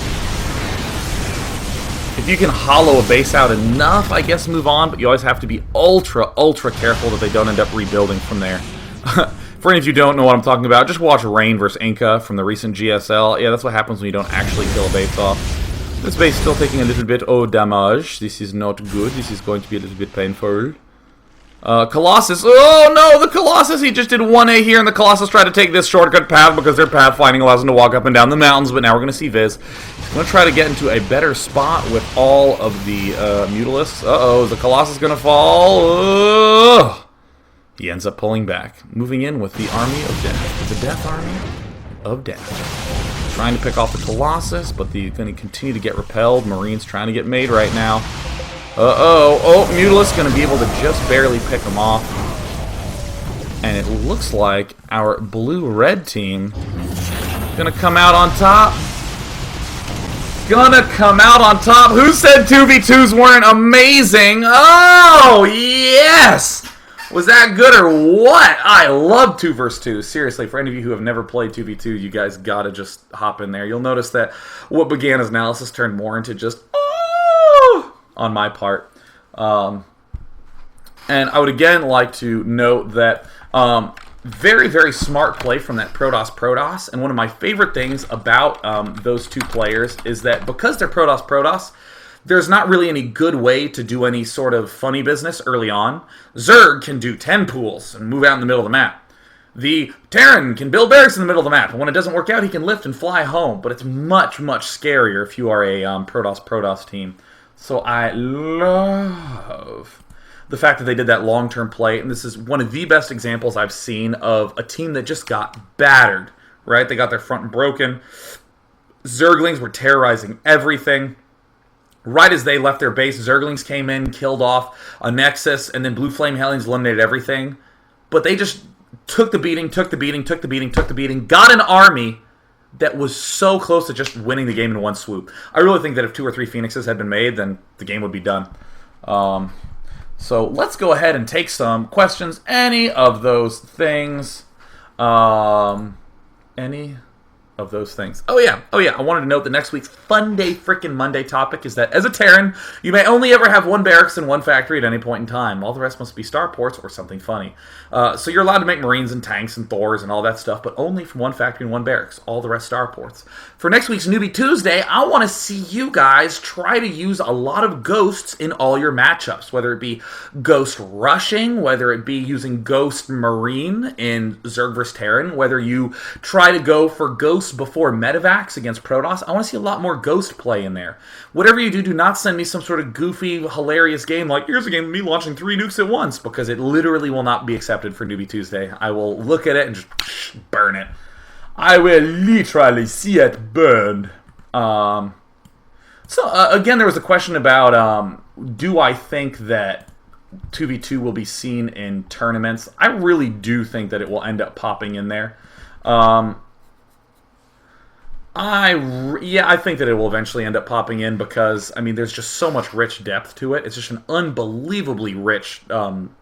If you can hollow a base out enough, I guess move on, but you always have to be ultra careful that they don't end up rebuilding from there. For any of you who don't know what I'm talking about, just watch Rain vs. Inca from the recent GSL. Yeah, that's what happens when you don't actually kill a base off. This base is still taking a little bit of damage. This is not good. This is going to be a little bit painful. Colossus. Oh no, the Colossus! He just did 1A here, and the Colossus tried to take this shortcut path because their pathfinding allows them to walk up and down the mountains, but now we're going to see Viz. He's going to try to get into a better spot with all of the Mutalists. Uh-oh, is the Colossus going to fall? Ugh. He ends up pulling back, moving in with the Army of Death. The Death Army of Death. Trying to pick off the Colossus, but they're going to continue to get repelled. Marines trying to get made right now. Uh-oh. Oh, Mutalisk going to be able to just barely pick them off. And it looks like our blue-red team going to come out on top. Gonna come out on top. Who said 2v2s weren't amazing? Oh, yes! Was that good or what? I love 2 vs. 2. Seriously, for any of you who have never played 2v2, you guys gotta just hop in there. You'll notice that what began as analysis turned more into just, oh, on my part. And I would again like to note that very smart play from that Protoss. And one of my favorite things about those two players is that because they're Protoss, there's not really any good way to do any sort of funny business early on. Zerg can do 10 pools and move out in the middle of the map. The Terran can build barracks in the middle of the map, and when it doesn't work out, he can lift and fly home. But it's much scarier if you are a Protoss team. So I love the fact that they did that long-term play, and this is one of the best examples I've seen of a team that just got battered, right? They got their front broken. Zerglings were terrorizing everything. Right as they left their base, Zerglings came in, killed off a Nexus, and then Blue Flame Hellions eliminated everything. But they just took the beating, got an army that was so close to just winning the game in one swoop. I really think that if 2 or 3 Phoenixes had been made, then the game would be done. So let's go ahead and take some questions. Any of those things. Any of those things. Oh yeah. I wanted to note that next week's Fun Day Frickin' Monday topic is that as a Terran, you may only ever have 1 barracks and 1 factory at any point in time. All the rest must be starports or something funny. So you're allowed to make Marines and tanks and Thors and all that stuff, but only from 1 factory and 1 barracks. All the rest starports. For next week's Newbie Tuesday, I want to see you guys try to use a lot of ghosts in all your matchups, whether it be ghost rushing, whether it be using ghost marine in Zerg vs. Terran, whether you try to go for ghost before medevacs against Protoss. I want to see a lot more ghost play in there. Whatever you do, do not send me some sort of goofy, hilarious game like, here's a game of me launching 3 nukes at once, because it literally will not be accepted for Newbie Tuesday. I will look at it and just burn it. I will literally see it burned. Again, there was a question about, do I think that 2v2 will be seen in tournaments? I really do think that it will end up popping in there. I think that it will eventually end up popping in because, I mean, there's just so much rich depth to it. It's just an unbelievably rich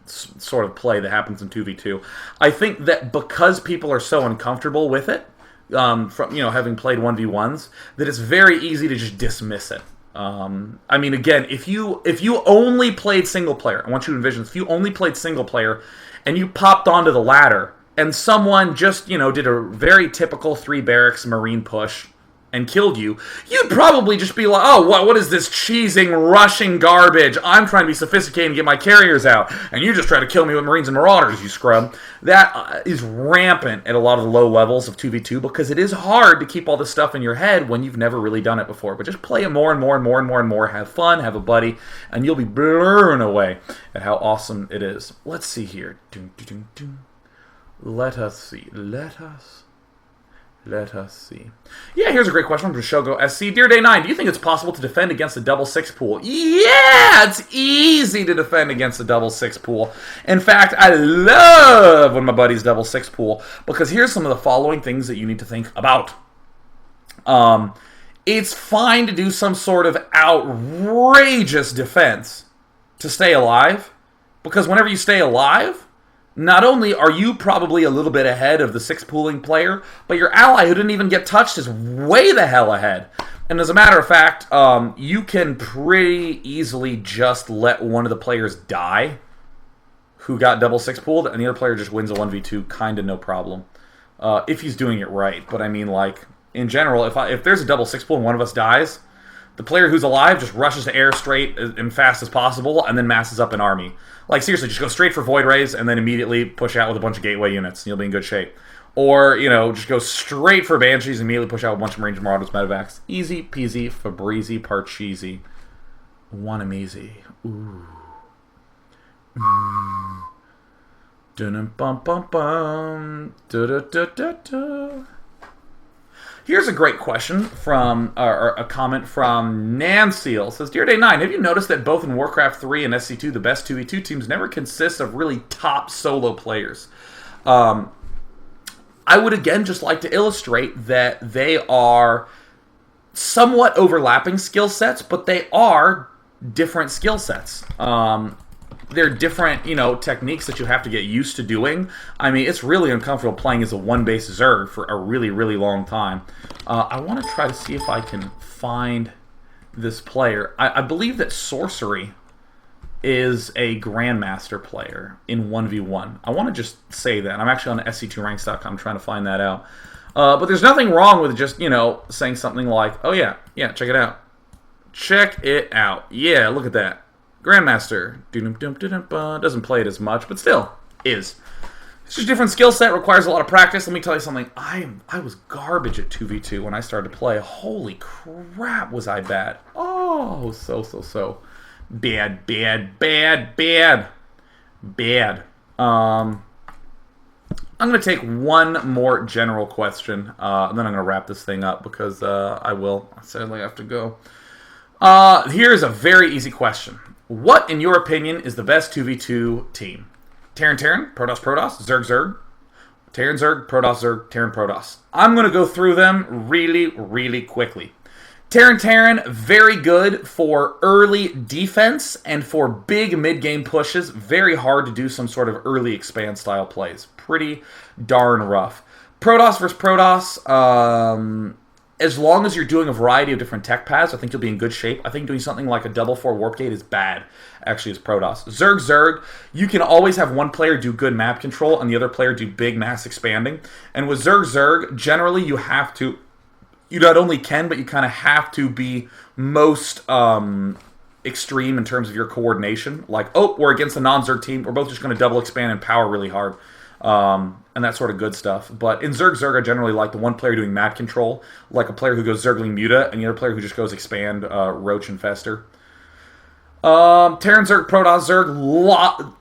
sort of play that happens in 2v2. I think that because people are so uncomfortable with it, from having played 1v1s, that it's very easy to just dismiss it. I mean, again, if you only played single player, I want you to envision this, if you only played single player and you popped onto the ladder and someone just, did a very typical 3 barracks marine push and killed you, you'd probably just be like, oh, what is this cheesing, rushing garbage? I'm trying to be sophisticated and get my carriers out, and you just try to kill me with Marines and Marauders, you scrub. That is rampant at a lot of the low levels of 2v2 because it is hard to keep all this stuff in your head when you've never really done it before. But just play it more and more and more and more and more. Have fun, have a buddy, and you'll be blown away at how awesome it is. Let's see here. Let us see. Let us see. Yeah, here's a great question from Shogo SC. Dear Day 9, do you think it's possible to defend against the double 6 pool? Yeah, it's easy to defend against the double 6 pool. In fact, I love when my buddies double 6 pool because here's some of the following things that you need to think about. It's fine to do some sort of outrageous defense to stay alive because whenever you stay alive, not only are you probably a little bit ahead of the 6 pooling player, but your ally who didn't even get touched is way the hell ahead. And as a matter of fact, you can pretty easily just let one of the players die who got double 6 pooled, and the other player just wins a 1v2 kind of no problem. If he's doing it right. But I mean, like, in general, if there's a double 6 pool and one of us dies, the player who's alive just rushes to air straight and fast as possible and then masses up an army. Like, seriously, just go straight for Void Rays and then immediately push out with a bunch of Gateway units and you'll be in good shape. Or, just go straight for Banshees and immediately push out a bunch of Marines and Marauders medevacs. Easy peasy, Fabrizi, Parcheesi. Want 'em easy. Ooh. Dun-bum-bum-bum. Da-da-da-da-da. Here's a great question from, or a comment from Nancy. It says, Dear Day 9, have you noticed that both in Warcraft 3 and SC2, the best 2v2 teams never consist of really top solo players? I would again just like to illustrate that they are somewhat overlapping skill sets, but they are different skill sets. They're different, techniques that you have to get used to doing. I mean, it's really uncomfortable playing as a one-base Zerg for a really, really long time. I want to try to see if I can find this player. I believe that Sorcery is a Grandmaster player in 1v1. I want to just say that. I'm actually on SC2ranks.com trying to find that out. But there's nothing wrong with just, saying something like, oh yeah, check it out. Check it out. Yeah, look at that. Grandmaster. Doesn't play it as much, but still is. It's just a different skill set, requires a lot of practice. Let me tell you something. I was garbage at 2v2 when I started to play. Holy crap, was I bad. Oh, so bad. I'm going to take one more general question, and then I'm going to wrap this thing up because I sadly have to go. Here's a very easy question. What, in your opinion, is the best 2v2 team? Terran, Protoss, Zerg, Terran, Zerg, Protoss. I'm going to go through them really, really quickly. Terran, very good for early defense and for big mid-game pushes. Very hard to do some sort of early expand style plays. Pretty darn rough. Protoss versus Protoss, as long as you're doing a variety of different tech paths, I think you'll be in good shape. I think doing something like a double 4 warp gate is bad, actually, as Protoss. Zerg, you can always have one player do good map control and the other player do big mass expanding. And with Zerg, generally you not only can, but you kind of have to be most extreme in terms of your coordination. Like, we're against a non-Zerg team, we're both just going to double expand and power really hard. And that sort of good stuff. But in Zerg, I generally like the one player doing map control, like a player who goes Zergling Muta, and the other player who just goes expand, Roach, and Fester. Terran Zerg, Protoss Zerg,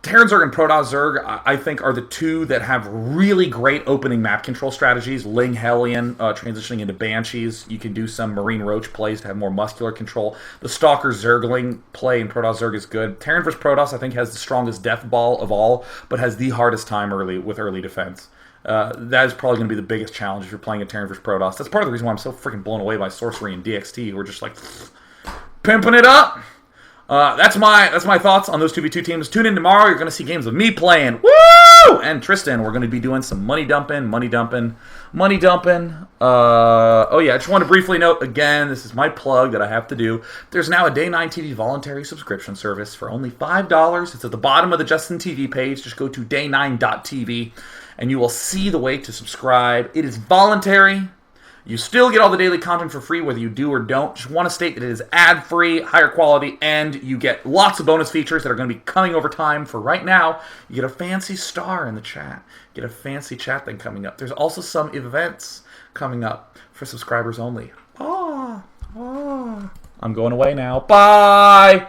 Terran Zerg and Protoss Zerg, I think, are the two that have really great opening map control strategies. Ling Hellion, transitioning into Banshees. You can do some Marine Roach plays to have more muscular control. The Stalker Zergling play in Protoss Zerg is good. Terran vs. Protoss, I think, has the strongest death ball of all, but has the hardest time with early defense. That is probably going to be the biggest challenge if you're playing a Terran vs. Protoss. That's part of the reason why I'm so freaking blown away by Sorcery and DXT. We're just like pimping it up. That's my thoughts on those 2v2 teams. Tune in tomorrow. You're going to see games of me playing. Woo! And Tristan. We're going to be doing some money dumping. Oh yeah, I just want to briefly note again, this is my plug that I have to do. There's now a Day 9 TV voluntary subscription service for only $5. It's at the bottom of the Justin TV page. Just go to day9.tv and you will see the way to subscribe. It is voluntary. You still get all the daily content for free, whether you do or don't. Just want to state that it is ad-free, higher quality, and you get lots of bonus features that are going to be coming over time. For right now, you get a fancy star in the chat. Get a fancy chat thing coming up. There's also some events coming up for subscribers only. I'm going away now. Bye!